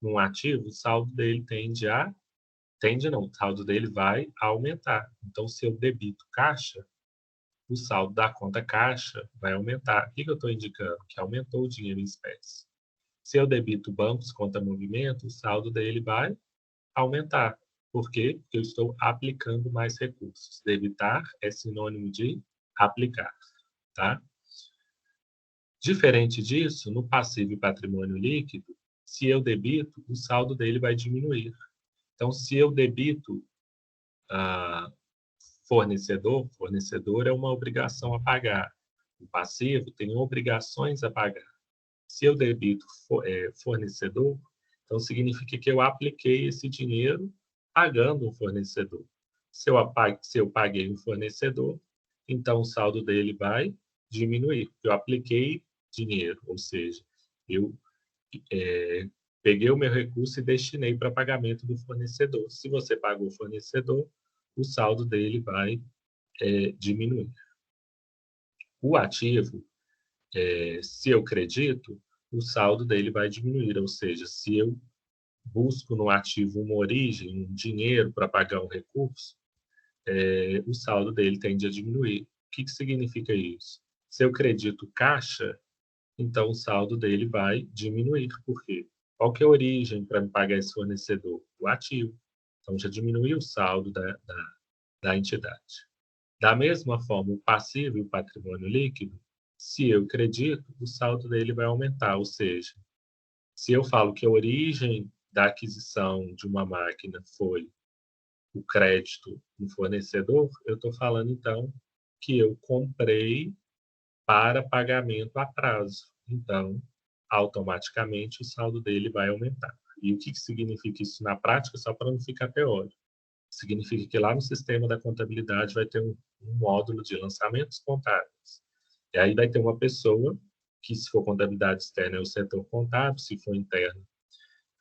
num ativo, o saldo dele o saldo dele vai aumentar. Então, se eu debito caixa, o saldo da conta caixa vai aumentar. O que eu estou indicando? Que aumentou o dinheiro em espécie. Se eu debito bancos, conta movimento, o saldo dele vai aumentar. Por quê? Porque eu estou aplicando mais recursos. Debitar é sinônimo de aplicar, tá? Diferente disso, no passivo e patrimônio líquido, se eu debito, o saldo dele vai diminuir. Então, se eu debito fornecedor é uma obrigação a pagar. O passivo tem obrigações a pagar. Se eu debito fornecedor, então significa que eu apliquei esse dinheiro pagando um fornecedor. Se eu paguei um fornecedor, então o saldo dele vai diminuir, porque eu apliquei dinheiro, ou seja, eu peguei o meu recurso e destinei para pagamento do fornecedor. Se você pagou o fornecedor, o saldo dele vai diminuir. O ativo, se eu credito, o saldo dele vai diminuir, ou seja, se eu busco no ativo uma origem, um dinheiro para pagar um recurso, o saldo dele tende a diminuir. O que significa isso? Se eu credito caixa, então o saldo dele vai diminuir. Por quê? Qual que é a origem para me pagar esse fornecedor? O ativo. Então já diminuiu o saldo da entidade. Da mesma forma, o passivo e o patrimônio líquido, se eu credito, o saldo dele vai aumentar. Ou seja, se eu falo que a origem da aquisição de uma máquina foi o crédito no fornecedor, eu estou falando, então, que eu comprei para pagamento a prazo. Então, automaticamente o saldo dele vai aumentar. E o que significa isso na prática, só para não ficar teórico? Significa que lá no sistema da contabilidade vai ter um módulo de lançamentos contábeis. E aí vai ter uma pessoa que, se for contabilidade externa, é o setor contábil, se for interno,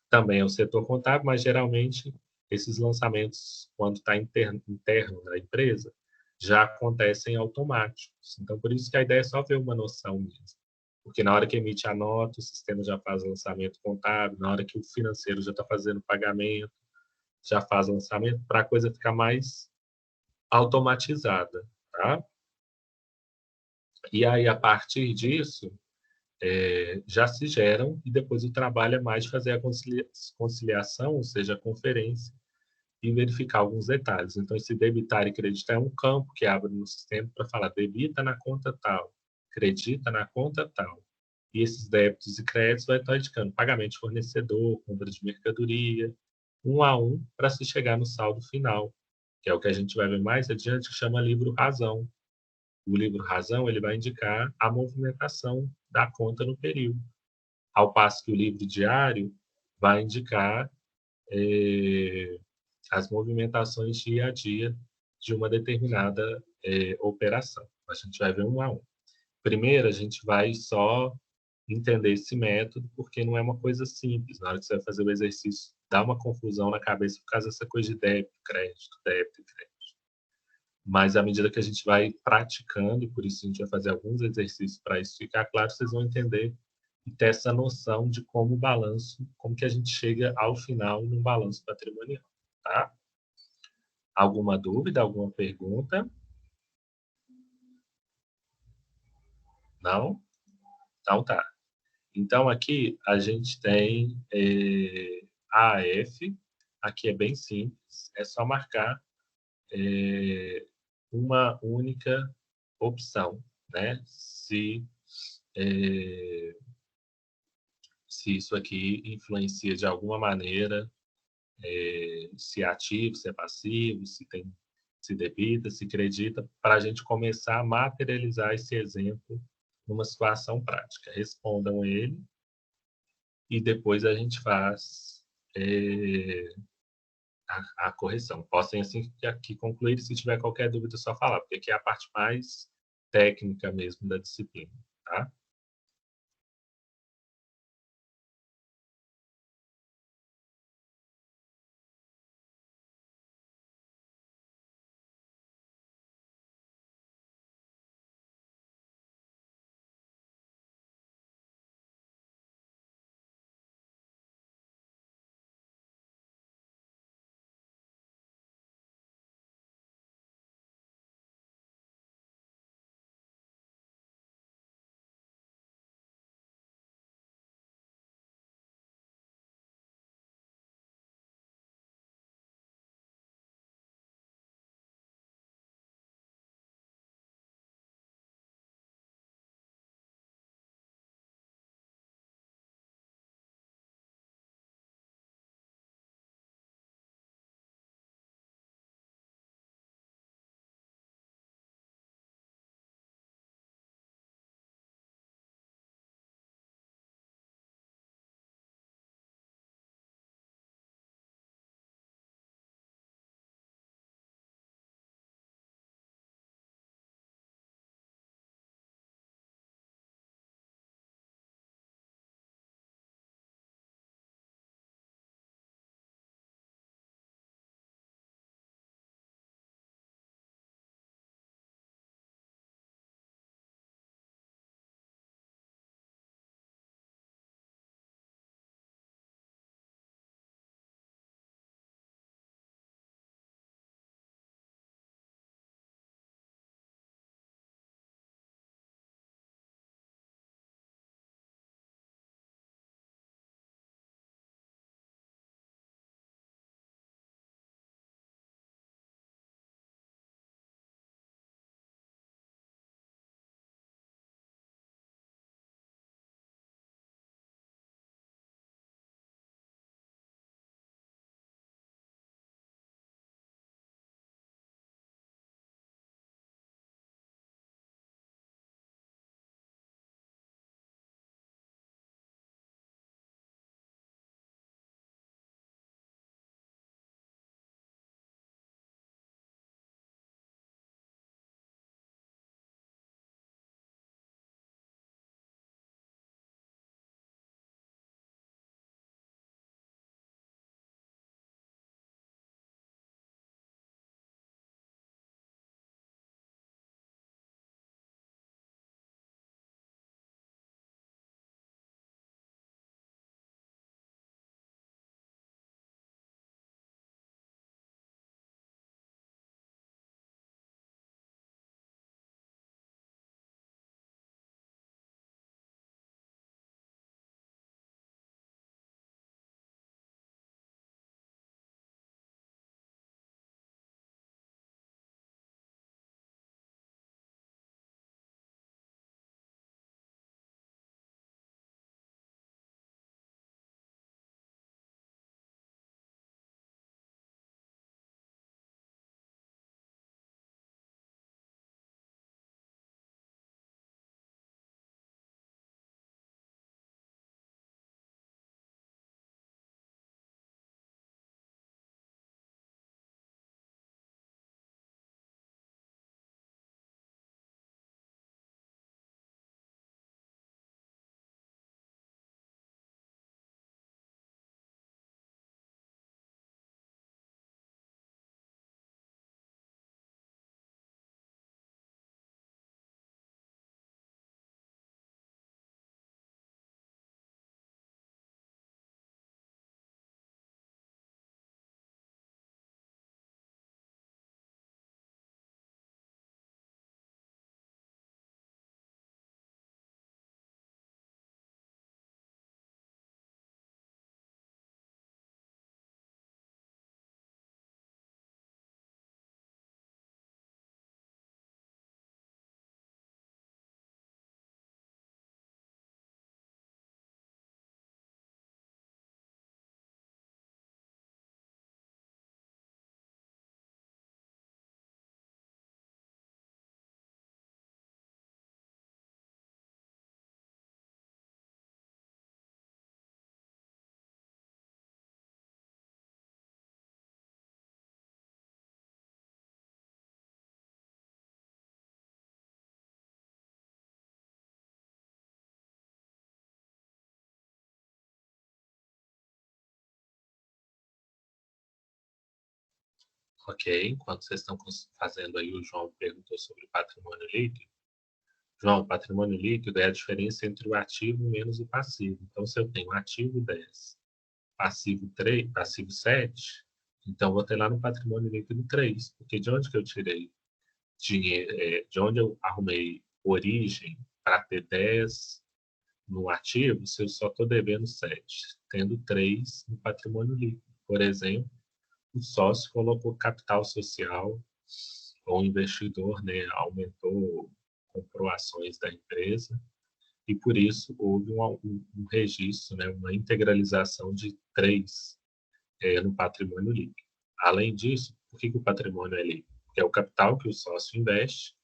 também é o setor contábil, mas geralmente esses lançamentos, quando está interno na empresa, já acontecem automáticos. Então, por isso que a ideia é só ter uma noção mesmo. Porque na hora que emite a nota, o sistema já faz lançamento contábil, na hora que o financeiro já está fazendo pagamento, já faz lançamento, para a coisa ficar mais automatizada, tá? E aí, a partir disso, já se geram, e depois o trabalho é mais de fazer a conciliação, ou seja, a conferência, e verificar alguns detalhes. Então, esse debitar e creditar é um campo que abre no sistema para falar debita na conta tal, acredita na conta tal. E esses débitos e créditos vai estar indicando pagamento de fornecedor, compra de mercadoria, um a um, para se chegar no saldo final, que é o que a gente vai ver mais adiante, que chama livro razão. O livro razão ele vai indicar a movimentação da conta no período, ao passo que o livro diário vai indicar as movimentações dia a dia de uma determinada operação. A gente vai ver um a um. Primeiro, a gente vai só entender esse método, porque não é uma coisa simples. Na hora que você vai fazer o exercício, dá uma confusão na cabeça por causa dessa coisa de débito, crédito. Mas à medida que a gente vai praticando, e por isso a gente vai fazer alguns exercícios para isso ficar claro, vocês vão entender e ter essa noção de como o balanço, como que a gente chega ao final num balanço patrimonial, tá? Alguma dúvida, alguma pergunta? Não? Então tá. Então aqui a gente tem AF, aqui é bem simples, é só marcar uma única opção, né? Se isso aqui influencia de alguma maneira, se é ativo, se é passivo, se debita, se acredita, para a gente começar a materializar esse exemplo numa situação prática. Respondam ele e depois a gente faz a correção. Possam, assim, aqui concluir, se tiver qualquer dúvida, é só falar, porque aqui é a parte mais técnica mesmo da disciplina, tá? Ok? Enquanto vocês estão fazendo aí, o João perguntou sobre o patrimônio líquido. João, patrimônio líquido é a diferença entre o ativo menos o passivo. Então, se eu tenho ativo 10, passivo 3, passivo 7, então vou ter lá no patrimônio líquido 3. Porque de onde que eu tirei dinheiro, de onde eu arrumei origem para ter 10 no ativo, se eu só estou devendo 7, tendo 3 no patrimônio líquido? Por exemplo, o sócio colocou capital social, ou o investidor, né, aumentou, comprou ações da empresa, e por isso houve um registro, né, uma integralização de 3 no patrimônio líquido. Além disso, por que o patrimônio é líquido? Porque é o capital que o sócio investe,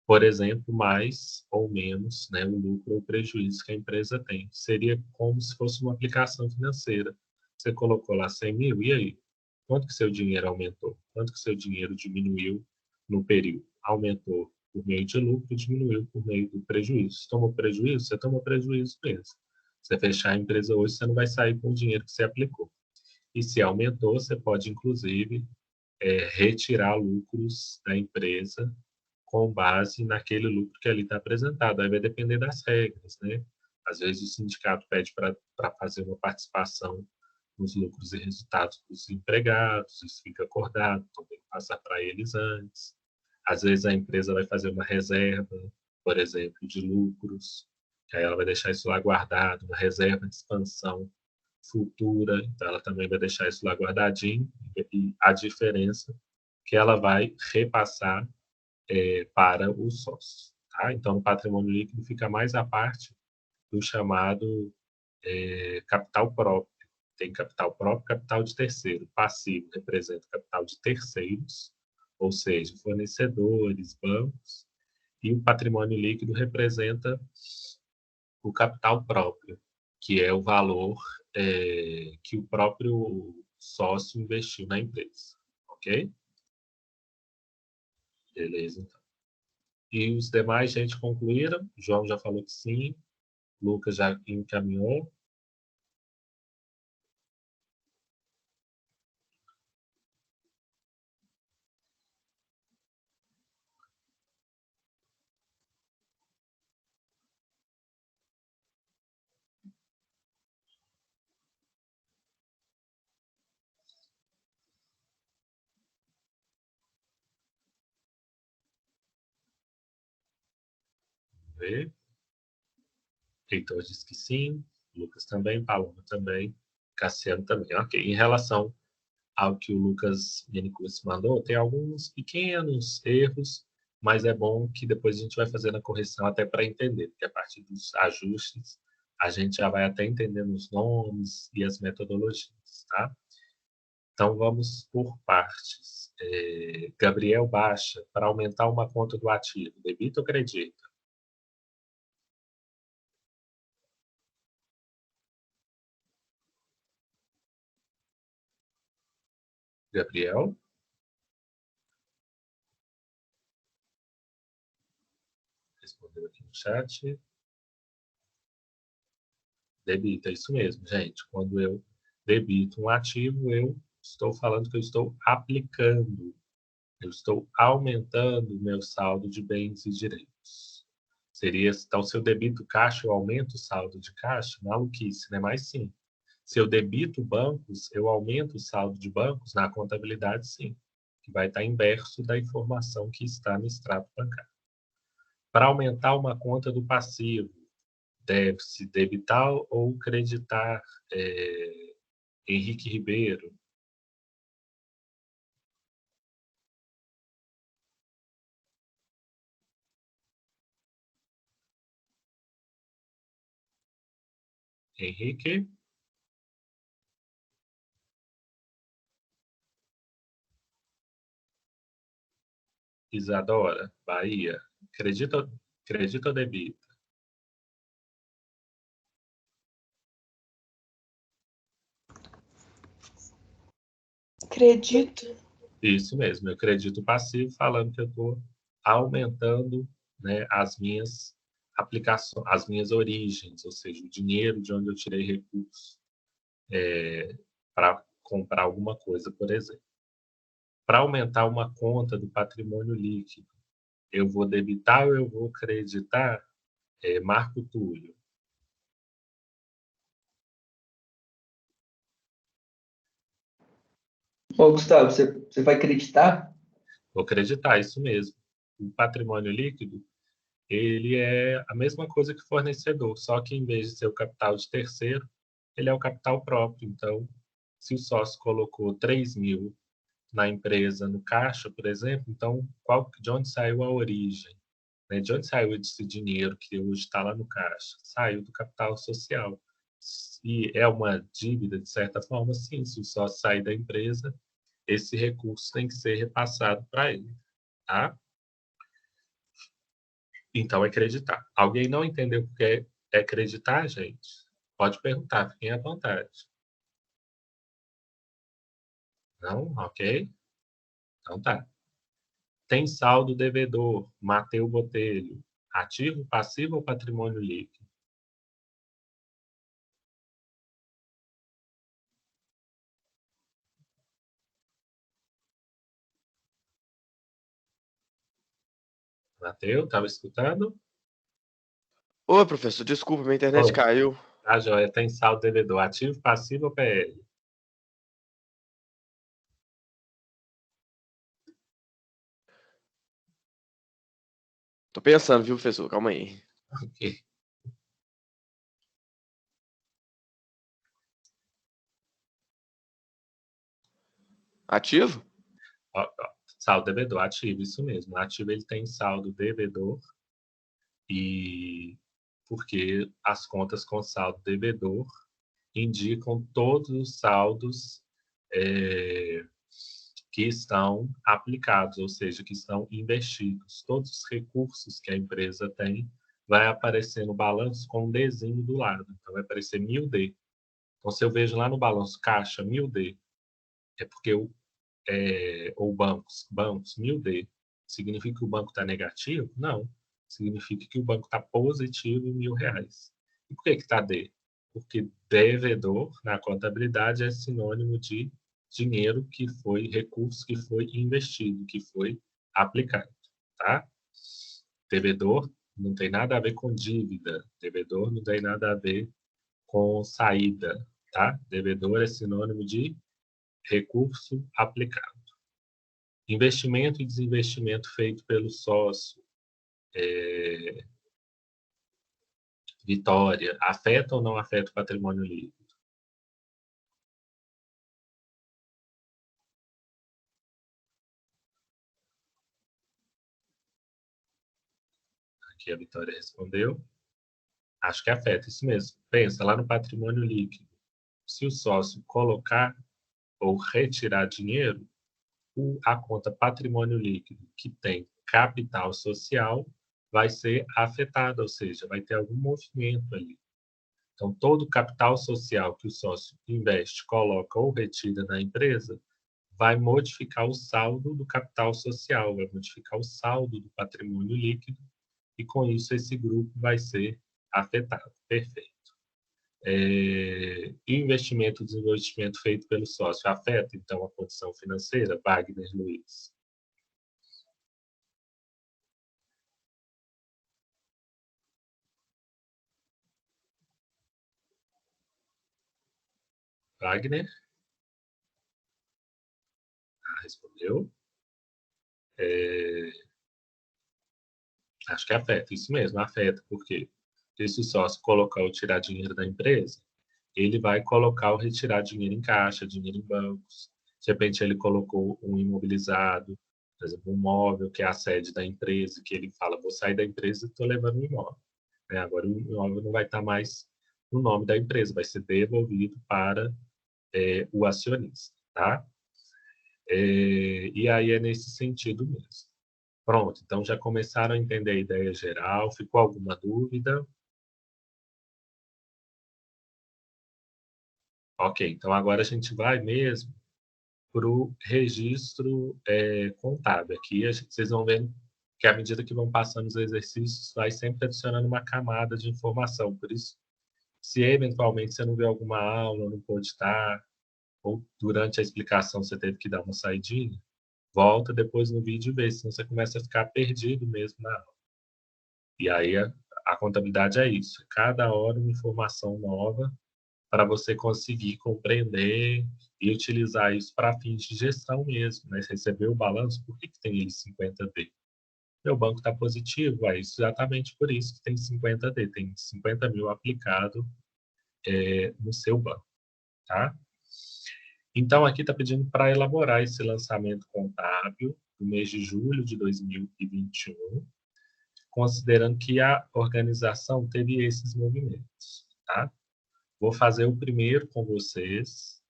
por exemplo, mais ou menos, né, o lucro ou prejuízo que a empresa tem. Seria como se fosse uma aplicação financeira. Você colocou lá 100 mil, e aí? Quanto que seu dinheiro aumentou? Quanto que seu dinheiro diminuiu no período? Aumentou por meio de lucro, diminuiu por meio do prejuízo. Se tomou prejuízo, você tomou prejuízo mesmo. Se você fechar a empresa hoje, você não vai sair com o dinheiro que você aplicou. E se aumentou, você pode, inclusive, retirar lucros da empresa com base naquele lucro que ali está apresentado. Aí vai depender das regras, né? Às vezes o sindicato pede para fazer uma participação nos lucros e resultados dos empregados, isso fica acordado, então tem que passar para eles antes. Às vezes a empresa vai fazer uma reserva, por exemplo, de lucros, que aí ela vai deixar isso lá guardado, uma reserva de expansão futura, então ela também vai deixar isso lá guardadinho, e a diferença que ela vai repassar para o sócio. Tá? Então, o patrimônio líquido fica mais à parte do chamado capital próprio. Tem capital próprio, capital de terceiro. Passivo representa capital de terceiros, ou seja, fornecedores, bancos, e o patrimônio líquido representa o capital próprio, que é o valor que o próprio sócio investiu na empresa. Ok? Beleza, então. E os demais, gente, concluíram? João já falou que sim. Lucas já encaminhou. Vê. Heitor diz que sim. Lucas também. Paloma também. Cassiano também. Ok. Em relação ao que o Lucas Minicus mandou, tem alguns pequenos erros, mas é bom que depois a gente vai fazendo a correção até para entender, porque a partir dos ajustes a gente já vai até entendendo os nomes e as metodologias, tá? Então vamos por partes. Gabriel Baixa, para aumentar uma conta do ativo, debita ou credita? Gabriel? Respondeu aqui no chat. Debita, isso mesmo, gente. Quando eu debito um ativo, eu estou falando que eu estou aplicando, eu estou aumentando o meu saldo de bens e direitos. Seria, então, se eu debito caixa, eu aumento o saldo de caixa? Maluquice, né? Mas sim. Se eu debito bancos, eu aumento o saldo de bancos? Na contabilidade, sim. Que vai estar inverso da informação que está no extrato bancário. Para aumentar uma conta do passivo, deve-se debitar ou creditar? Henrique Ribeiro. Henrique? Isadora, Bahia. Acredita ou debita? Acredito. Isso mesmo, eu acredito passivo, falando que eu estou aumentando, né, as minhas aplicações, as minhas origens, ou seja, o dinheiro de onde eu tirei recursos para comprar alguma coisa, por exemplo. para aumentar uma conta do patrimônio líquido, eu vou debitar ou eu vou creditar? Marco Túlio. Ô, Gustavo, você vai acreditar? Vou creditar, isso mesmo. O patrimônio líquido, ele é a mesma coisa que fornecedor, só que em vez de ser o capital de terceiro, ele é o capital próprio. Então, se o sócio colocou 3.000 na empresa, no caixa, por exemplo, então, de onde saiu a origem? Né? De onde saiu esse dinheiro que hoje está lá no caixa? Saiu do capital social. Se é uma dívida, de certa forma, sim. Se o sócio sair da empresa, esse recurso tem que ser repassado para ele. Tá? Então, é acreditar. Alguém não entendeu o que é acreditar, gente? Pode perguntar, fiquem à vontade. Não? Ok? Então tá. Tem saldo devedor, Mateu Botelho. Ativo, passivo ou patrimônio líquido? Mateu, estava escutando? Oi, professor, desculpa, minha internet Oi. caiu. Tá, joia. Tem saldo devedor, ativo, passivo ou PL? Tô pensando, viu, professor? Calma aí. Ok. Ativo? Saldo devedor, ativo, isso mesmo. Ativo, ele tem saldo devedor e porque as contas com saldo devedor indicam todos os saldos que estão aplicados, ou seja, que estão investidos. Todos os recursos que a empresa tem vai aparecer no balanço com um Dzinho do lado. Então, vai aparecer 1000D. Então, se eu vejo lá no balanço caixa 1000D, é porque ou bancos 1000D, significa que o banco está negativo? Não. Significa que o banco está positivo em R$ 1.000. E por que está D? Porque devedor, na contabilidade, é sinônimo de dinheiro que foi, recurso que foi investido, que foi aplicado, tá? Devedor não tem nada a ver com dívida. Devedor não tem nada a ver com saída, tá? Devedor é sinônimo de recurso aplicado. Investimento e desinvestimento feito pelo sócio. Vitória, afeta ou não afeta o patrimônio líquido? Aqui a Vitória respondeu. Acho que afeta, isso mesmo. Pensa lá no patrimônio líquido. Se o sócio colocar ou retirar dinheiro, a conta patrimônio líquido que tem capital social vai ser afetada, ou seja, vai ter algum movimento ali. Então, todo o capital social que o sócio investe, coloca ou retira na empresa vai modificar o saldo do capital social, vai modificar o saldo do patrimônio líquido e, com isso, esse grupo vai ser afetado. Perfeito. Investimento e desinvestimento feito pelo sócio afeta, então, a condição financeira? Wagner Luiz. Wagner? Respondeu. Acho que afeta, isso mesmo, afeta. Por quê? Porque se o sócio colocar ou tirar dinheiro da empresa, ele vai colocar ou retirar dinheiro em caixa, dinheiro em bancos. De repente, ele colocou um imobilizado, por exemplo, um imóvel que é a sede da empresa, que ele fala, vou sair da empresa e estou levando um imóvel. Agora, o imóvel não vai estar mais no nome da empresa, vai ser devolvido para o acionista. Tá? E aí é nesse sentido mesmo. Pronto, então já começaram a entender a ideia geral. Ficou alguma dúvida? Ok, então agora a gente vai mesmo para o registro contábil. Aqui vocês vão ver que à medida que vão passando os exercícios, vai sempre adicionando uma camada de informação. Por isso, se eventualmente você não vê alguma aula, não pôde estar, ou durante a explicação você teve que dar uma saidinha, Volta depois no vídeo e vê, senão você começa a ficar perdido mesmo na aula. E aí a contabilidade é isso. Cada hora uma informação nova para você conseguir compreender e utilizar isso para fins de gestão mesmo, né? Você recebeu o balanço, por que tem aí 50D? Meu banco está positivo, é exatamente por isso que tem 50D, tem 50 mil aplicado no seu banco, tá? Então, aqui está pedindo para elaborar esse lançamento contábil do mês de julho de 2021, considerando que a organização teve esses movimentos, tá? Vou fazer o primeiro com vocês,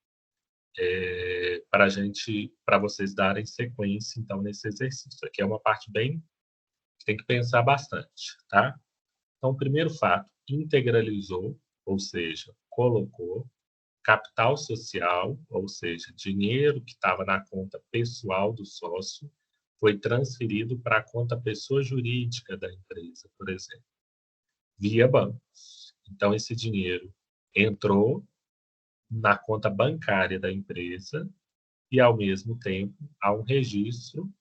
para vocês darem sequência, então, nesse exercício. Aqui é uma parte bem que tem que pensar bastante, tá? Então, o primeiro fato, integralizou, ou seja, colocou capital social, ou seja, dinheiro que estava na conta pessoal do sócio, foi transferido para a conta pessoa jurídica da empresa, por exemplo, via bancos. Então, esse dinheiro entrou na conta bancária da empresa e, ao mesmo tempo, há um registro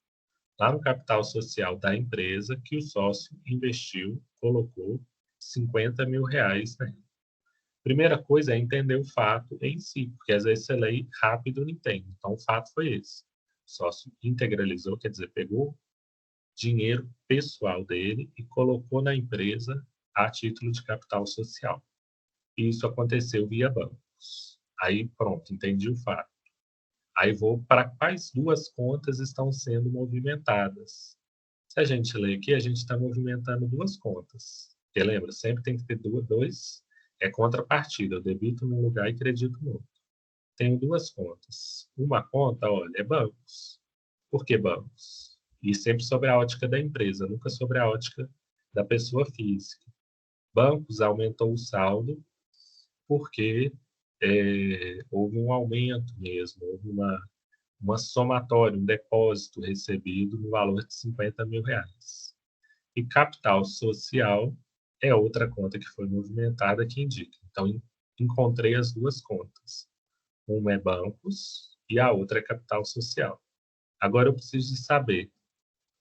lá no capital social da empresa que o sócio investiu, colocou 50 mil reais nela. Primeira coisa é entender o fato em si, porque às vezes você lê rápido e não entende. Então, o fato foi esse. O sócio integralizou, quer dizer, pegou dinheiro pessoal dele e colocou na empresa a título de capital social. E isso aconteceu via bancos. Aí, pronto, entendi o fato. Aí vou para quais duas contas estão sendo movimentadas. Se a gente ler aqui, a gente está movimentando duas contas. Porque lembra, sempre tem que ter dois, contrapartida. Eu debito num lugar e credito no outro. Tenho duas contas. Uma conta, olha, é bancos. Por que bancos? E sempre sobre a ótica da empresa, nunca sobre a ótica da pessoa física. Bancos aumentou o saldo porque houve um aumento mesmo, houve uma somatória, um depósito recebido no valor de 50 mil reais. E capital social é outra conta que foi movimentada que indica. Então, encontrei as duas contas. Uma é bancos e a outra é capital social. Agora eu preciso de saber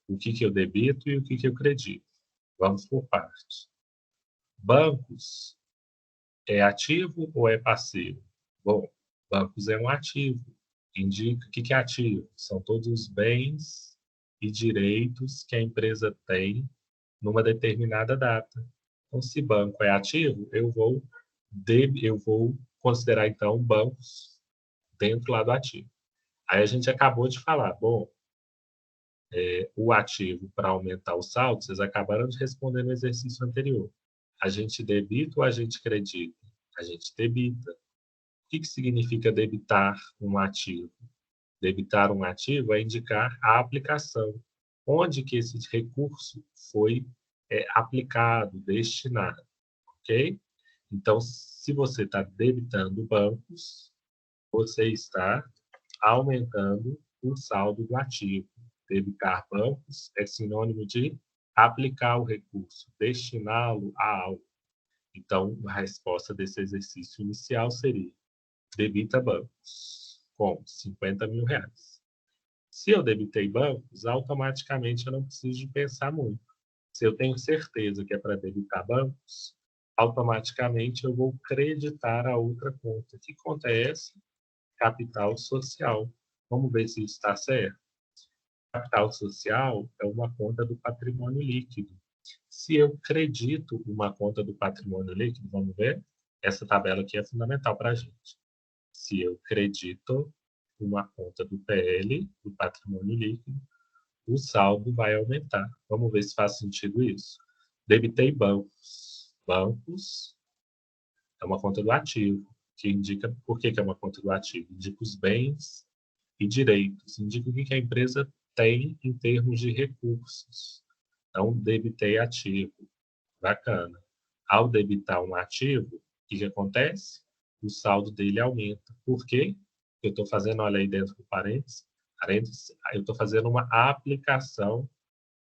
o que eu debito e o que eu credito. Vamos por partes. Bancos é ativo ou é passivo? Bom, bancos é um ativo. Indica o que é ativo. São todos os bens e direitos que a empresa tem numa determinada data. Então, se banco é ativo, eu vou considerar, então, bancos dentro lá do ativo. Aí a gente acabou de falar, bom, o ativo para aumentar o saldo, vocês acabaram de responder no exercício anterior. A gente debita ou a gente credita? A gente debita. O que significa debitar um ativo? Debitar um ativo é indicar a aplicação. Onde que esse recurso foi aplicado, destinado, ok? Então, se você está debitando bancos, você está aumentando o saldo do ativo. Debitar bancos é sinônimo de aplicar o recurso, destiná-lo a algo. Então, a resposta desse exercício inicial seria debita bancos com 50 mil reais. Se eu debitei bancos, automaticamente eu não preciso de pensar muito. Se eu tenho certeza que é para debitar bancos, automaticamente eu vou creditar a outra conta. Que conta é essa? Capital social. Vamos ver se isso está certo. Capital social é uma conta do patrimônio líquido. Se eu credito uma conta do patrimônio líquido, vamos ver? Essa tabela aqui é fundamental para a gente. Se eu credito uma conta do PL, do patrimônio líquido, o saldo vai aumentar. Vamos ver se faz sentido isso. Debitei bancos. Bancos é uma conta do ativo, que indica por que é uma conta do ativo. Indica os bens e direitos. Indica o que a empresa tem em termos de recursos. Então, debitei ativo. Bacana. Ao debitar um ativo, o que acontece? O saldo dele aumenta. Por quê? Eu estou fazendo, olha aí dentro do parênteses, eu estou fazendo uma aplicação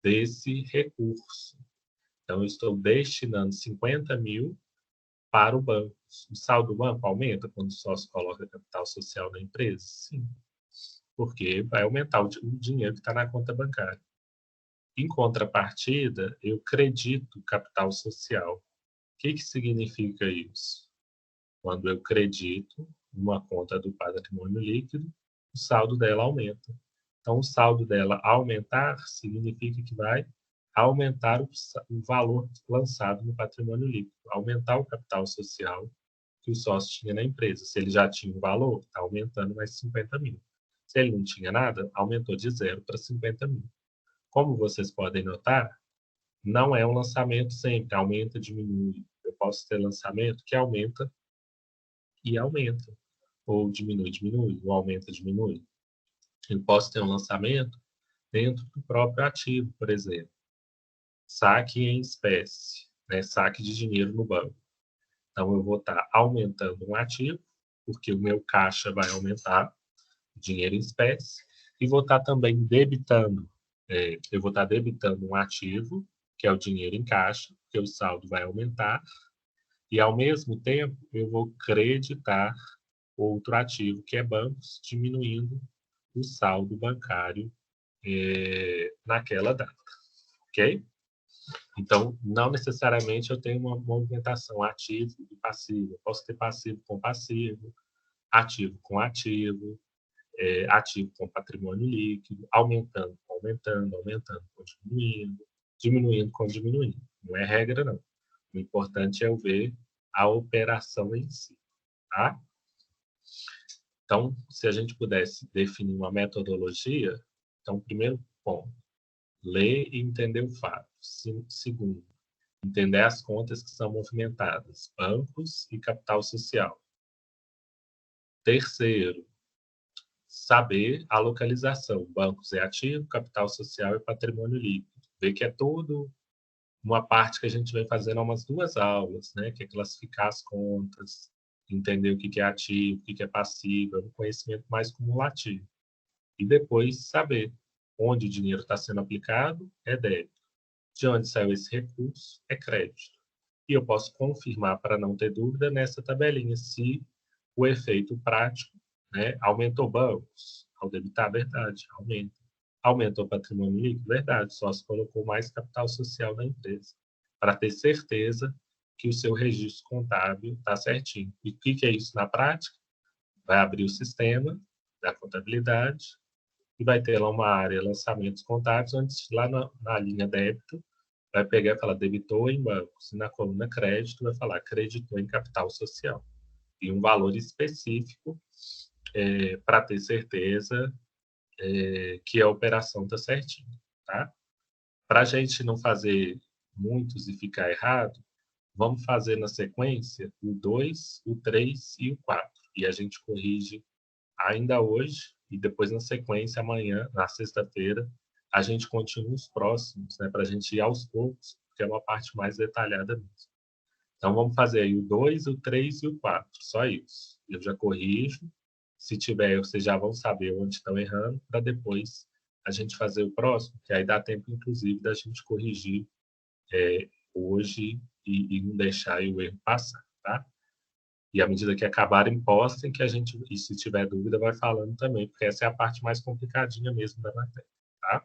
desse recurso. Então, eu estou destinando 50 mil para o banco. O saldo do banco aumenta quando o sócio coloca capital social na empresa? Sim. porque vai aumentar o dinheiro que está na conta bancária. Em contrapartida, eu credito capital social. O que significa isso? Quando eu credito uma conta do patrimônio líquido, o saldo dela aumenta. Então, o saldo dela aumentar significa que vai aumentar o valor lançado no patrimônio líquido, aumentar o capital social que o sócio tinha na empresa. Se ele já tinha um valor, está aumentando mais 50 mil. Se ele não tinha nada, aumentou de 0 para 50 mil. Como vocês podem notar, não é um lançamento sempre, aumenta, diminui. Eu posso ter lançamento que aumenta e aumenta, ou diminui, diminui, ou aumenta, diminui. Eu posso ter um lançamento dentro do próprio ativo, por exemplo. Saque em espécie, né? Saque de dinheiro no banco. Então, eu vou estar aumentando um ativo, porque o meu caixa vai aumentar, dinheiro em espécie, e vou estar também debitando. Eu vou estar debitando um ativo, que é o dinheiro em caixa, porque o saldo vai aumentar, e, ao mesmo tempo, eu vou creditar outro ativo, que é bancos, diminuindo o saldo bancário naquela data, ok? Então, não necessariamente eu tenho uma movimentação ativo e passivo. Eu posso ter passivo com passivo, ativo com ativo, ativo com patrimônio líquido, aumentando com aumentando, aumentando com diminuindo, diminuindo com diminuindo. Não é regra, não. O importante é eu ver a operação em si, tá? Então, se a gente pudesse definir uma metodologia, então, primeiro ponto, ler e entender o fato. Segundo, entender as contas que são movimentadas, bancos e capital social. Terceiro, saber a localização. Bancos é ativo, capital social é patrimônio líquido. Ver que é tudo uma parte que a gente vem fazendo há umas 2 aulas, né? Que é classificar as contas, entender o que é ativo, o que é passivo, é um conhecimento mais cumulativo. E depois saber onde o dinheiro está sendo aplicado é débito. De onde saiu esse recurso é crédito. E eu posso confirmar, para não ter dúvida, nessa tabelinha, se o efeito prático, né, aumentou bancos. Ao debitar, verdade, aumenta. Aumentou patrimônio líquido, verdade, só se colocou mais capital social na empresa, para ter certeza que o seu registro contábil está certinho. E o que é isso na prática? Vai abrir o sistema da contabilidade e vai ter lá uma área lançamentos contábeis, onde lá na linha débito vai pegar e falar debitou em bancos, e na coluna crédito vai falar creditou em capital social. E um valor específico para ter certeza que a operação está certinha, tá? Para a gente não fazer muitos e ficar errado, vamos fazer na sequência o 2, o 3 e o 4. E a gente corrige ainda hoje e depois na sequência, amanhã, na sexta-feira, a gente continua os próximos, né? Para a gente ir aos poucos, que é uma parte mais detalhada mesmo. Então, vamos fazer aí o 2, o 3 e o 4, só isso. Eu já corrijo. Se tiver, vocês já vão saber onde estão errando, para depois a gente fazer o próximo, que aí dá tempo, inclusive, da gente corrigir hoje e não deixar aí o erro passar, tá? E à medida que acabarem, postem que a gente, e se tiver dúvida, vai falando também, porque essa é a parte mais complicadinha mesmo da matéria, tá?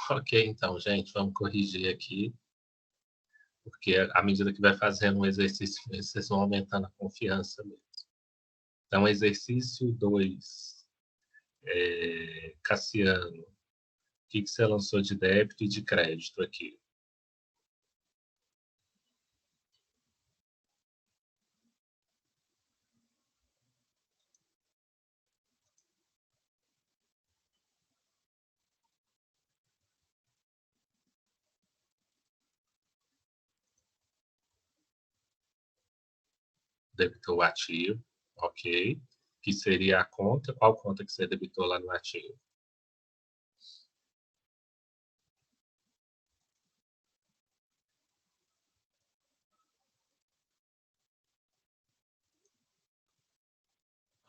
Ok, então, gente, vamos corrigir aqui, porque à medida que vai fazendo um exercício, vocês vão aumentando a confiança mesmo. Então, exercício 2, Cassiano, o que você lançou de débito e de crédito aqui? Debitou o ativo, ok. Que seria a conta, qual conta que você debitou lá no ativo?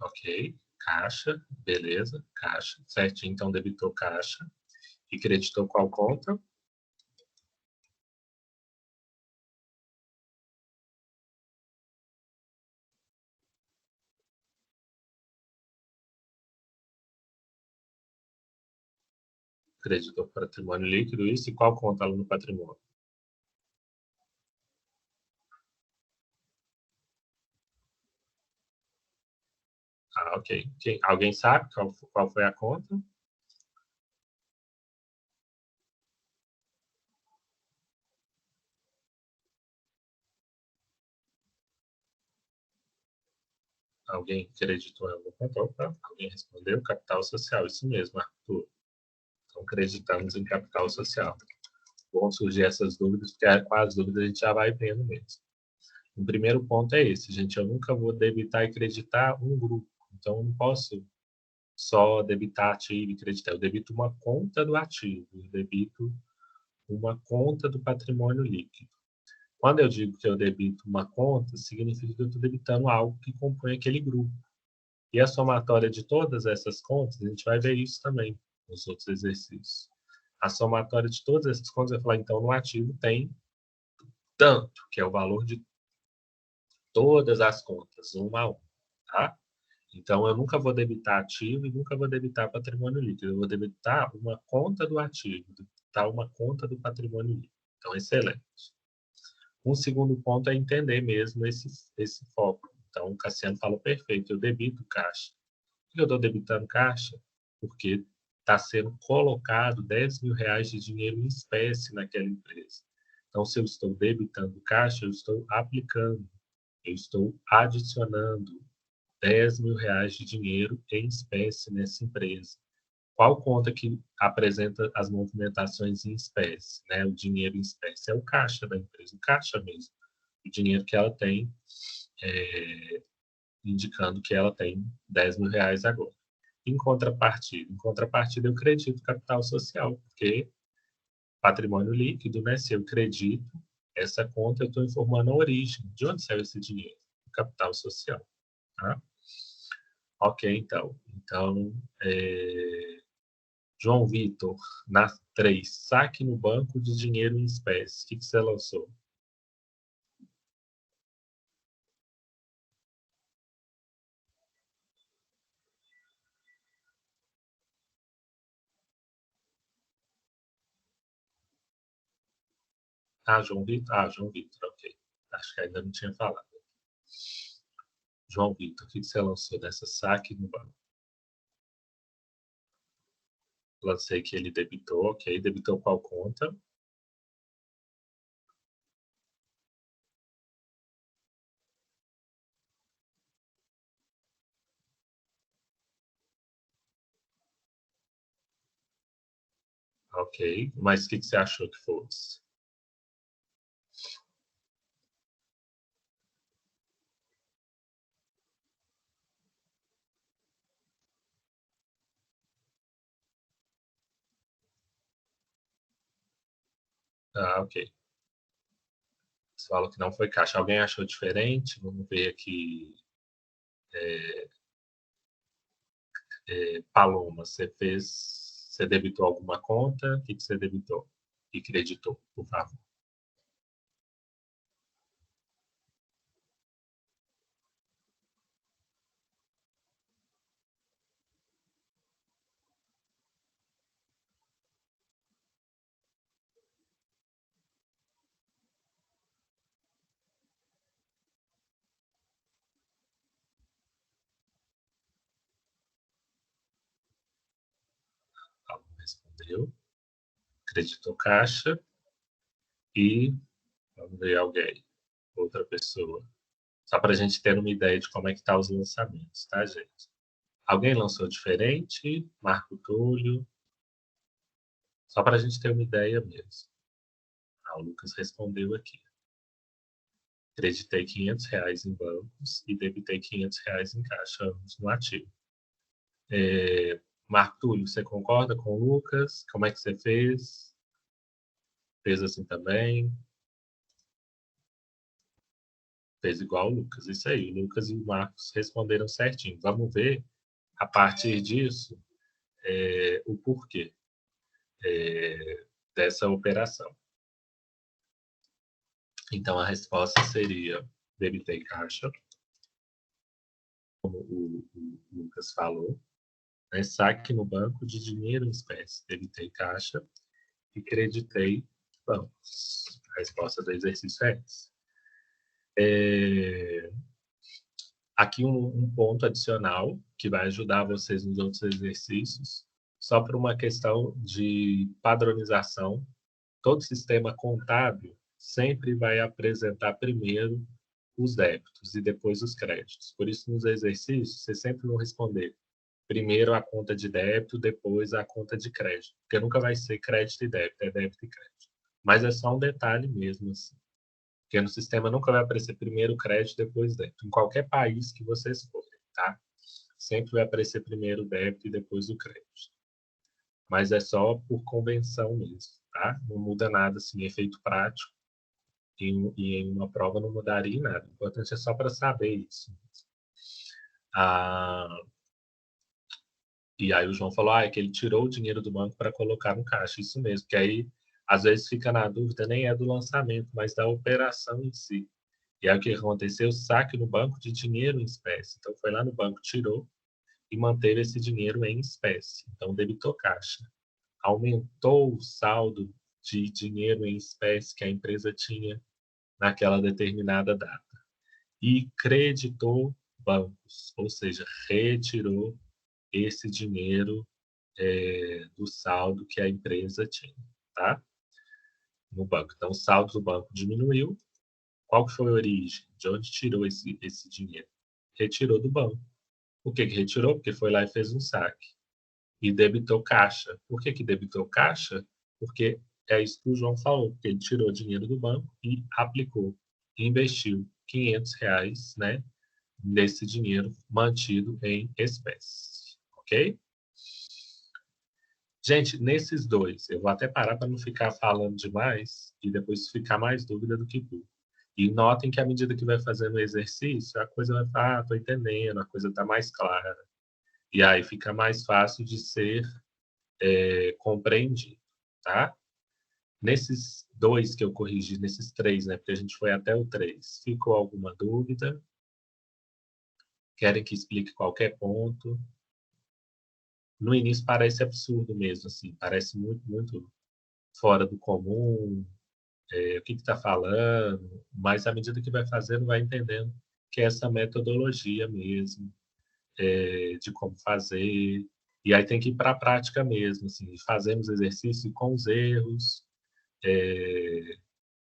Ok, caixa, beleza, caixa, certinho, então debitou caixa. E creditou qual conta? Creditou patrimônio líquido, isso, e qual conta lá no patrimônio? Ah, ok. Alguém sabe qual foi a conta? Alguém creditou em alguma conta? Opa, alguém respondeu? Capital social, isso mesmo, Arthur. Então, acreditamos em capital social. Vão surgir essas dúvidas, porque com as dúvidas a gente já vai vendo mesmo. O primeiro ponto é esse, gente. Eu nunca vou debitar e creditar um grupo. Então, eu não posso só debitar ativo e creditar. Eu debito uma conta do ativo, eu debito uma conta do patrimônio líquido. Quando eu digo que eu debito uma conta, significa que eu estou debitando algo que compõe aquele grupo. E a somatória de todas essas contas, a gente vai ver isso também nos outros exercícios. A somatória de todas essas contas vai falar, então, no ativo tem tanto, que é o valor de todas as contas, uma a uma, tá? Então, eu nunca vou debitar ativo e nunca vou debitar patrimônio líquido. Eu vou debitar uma conta do ativo, debitar uma conta do patrimônio líquido. Então, excelente. Um segundo ponto é entender mesmo esse foco. Então, o Cassiano falou perfeito, eu debito caixa. Por que eu estou debitando caixa? Porque está sendo colocado R$ 10.000 de dinheiro em espécie naquela empresa. Então, se eu estou debitando caixa, eu estou aplicando, eu estou adicionando R$ 10.000 de dinheiro em espécie nessa empresa. Qual conta que apresenta as movimentações em espécie, né? O dinheiro em espécie é o caixa da empresa, o caixa mesmo. O dinheiro que ela tem, indicando que ela tem R$ 10.000 agora. Em contrapartida eu credito capital social, porque patrimônio líquido, né? Se eu credito essa conta, eu estou informando a origem, de onde saiu esse dinheiro, o capital social, tá? Ok, então. Então, João Vitor, na 3, saque no banco de dinheiro em espécie. O que você lançou? Ah, João Vitor? Ah, João Vitor, ok. Acho que ainda não tinha falado. João Vitor, o que você lançou dessa saque no banco? Lancei que ele debitou, ok. Debitou qual conta? Ok. Mas o que você achou que fosse? Ah, ok. Você falou que não foi caixa. Alguém achou diferente? Vamos ver aqui. Paloma, você debitou alguma conta? O que você debitou? E creditou, por favor. Respondeu. Creditou caixa. E, vamos ver alguém, outra pessoa. Só para a gente ter uma ideia de como é que tá os lançamentos, tá, gente? Alguém lançou diferente? Marco Túlio? Só para a gente ter uma ideia mesmo. O Lucas respondeu aqui. Creditei R$500 em bancos e debitei R$500 em caixa, ambos no ativo. Marco Túlio, você concorda com o Lucas? Como é que você fez? Fez assim também? Fez igual o Lucas, isso aí. O Lucas e o Marcos responderam certinho. Vamos ver, a partir disso, o porquê dessa operação. Então, a resposta seria debitei caixa, como o Lucas falou, né? Saque no banco de dinheiro em espécie, debitei caixa e creditei bancos. A resposta do exercício é essa. Aqui um ponto adicional que vai ajudar vocês nos outros exercícios, só por uma questão de padronização. Todo sistema contábil sempre vai apresentar primeiro os débitos e depois os créditos. Por isso, nos exercícios, vocês sempre vão responder primeiro a conta de débito, depois a conta de crédito. Porque nunca vai ser crédito e débito, é débito e crédito. Mas é só um detalhe mesmo, assim. Porque no sistema nunca vai aparecer primeiro o crédito, depois o débito. Em qualquer país que vocês forem, tá? Sempre vai aparecer primeiro o débito e depois o crédito. Mas é só por convenção mesmo, tá? Não muda nada, assim, efeito prático. E em uma prova não mudaria em nada. O importante é só para saber isso. E aí o João falou que ele tirou o dinheiro do banco para colocar no caixa. Isso mesmo, que aí às vezes fica na dúvida, nem é do lançamento, mas da operação em si. E aí o que aconteceu? Saque no banco de dinheiro em espécie. Então foi lá no banco, tirou e manteve esse dinheiro em espécie. Então debitou caixa. Aumentou o saldo de dinheiro em espécie que a empresa tinha naquela determinada data. E creditou bancos, ou seja, retirou esse dinheiro do saldo que a empresa tinha, tá? No banco. Então, o saldo do banco diminuiu. Qual que foi a origem? De onde tirou esse dinheiro? Retirou do banco. Por que retirou? Porque foi lá e fez um saque. E debitou caixa. Por que debitou caixa? Porque é isso que o João falou, porque ele tirou dinheiro do banco e aplicou, investiu R$500, né, nesse dinheiro mantido em espécie, ok? Gente, nesses dois, eu vou até parar para não ficar falando demais e depois ficar mais dúvida do que tudo. E notem que à medida que vai fazendo o exercício, a coisa vai falar, tô entendendo, a coisa está mais clara. E aí fica mais fácil de ser compreendido, tá? Nesses dois que eu corrigi, nesses três, né? Porque a gente foi até o 3. Ficou alguma dúvida? Querem que explique qualquer ponto? No início parece absurdo mesmo, assim. Parece muito, muito fora do comum. O que está falando? Mas à medida que vai fazendo, vai entendendo que é essa metodologia mesmo, de como fazer. E aí tem que ir para a prática mesmo, assim. Fazemos exercício com os erros,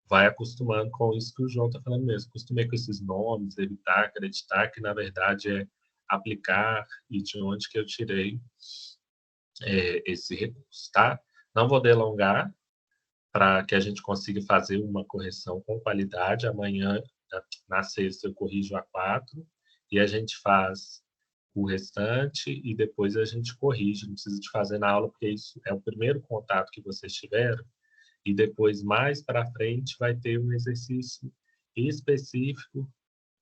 vai acostumando com isso que o João está falando mesmo. Acostumei com esses nomes, evitar, acreditar, que na verdade é aplicar e de onde que eu tirei esse recurso, tá? Não vou delongar para que a gente consiga fazer uma correção com qualidade. Amanhã, na sexta, eu corrijo a 4 e a gente faz o restante e depois a gente corrige. Não precisa de fazer na aula, porque isso é o primeiro contato que vocês tiveram. E depois, mais para frente, vai ter um exercício específico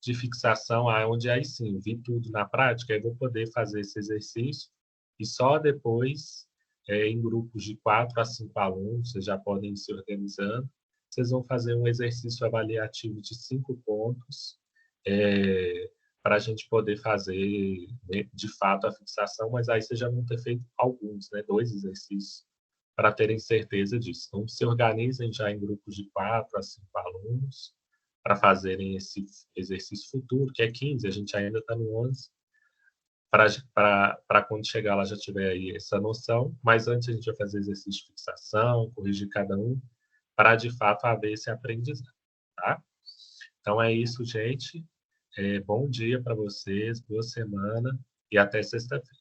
de fixação, onde aí sim, vi tudo na prática, aí vou poder fazer esse exercício e só depois, em grupos de 4 a 5 alunos, vocês já podem ir se organizando, vocês vão fazer um exercício avaliativo de 5 pontos para a gente poder fazer, né, de fato, a fixação, mas aí vocês já vão ter feito alguns, né, 2 exercícios, para terem certeza disso. Então, se organizem já em grupos de 4 a 5 alunos para fazerem esse exercício futuro, que é 15, a gente ainda está no 11, para quando chegar lá já tiver aí essa noção, mas antes a gente vai fazer exercício de fixação, corrigir cada um, para de fato haver esse aprendizado, tá? Então é isso, gente. Bom dia para vocês, boa semana e até sexta-feira.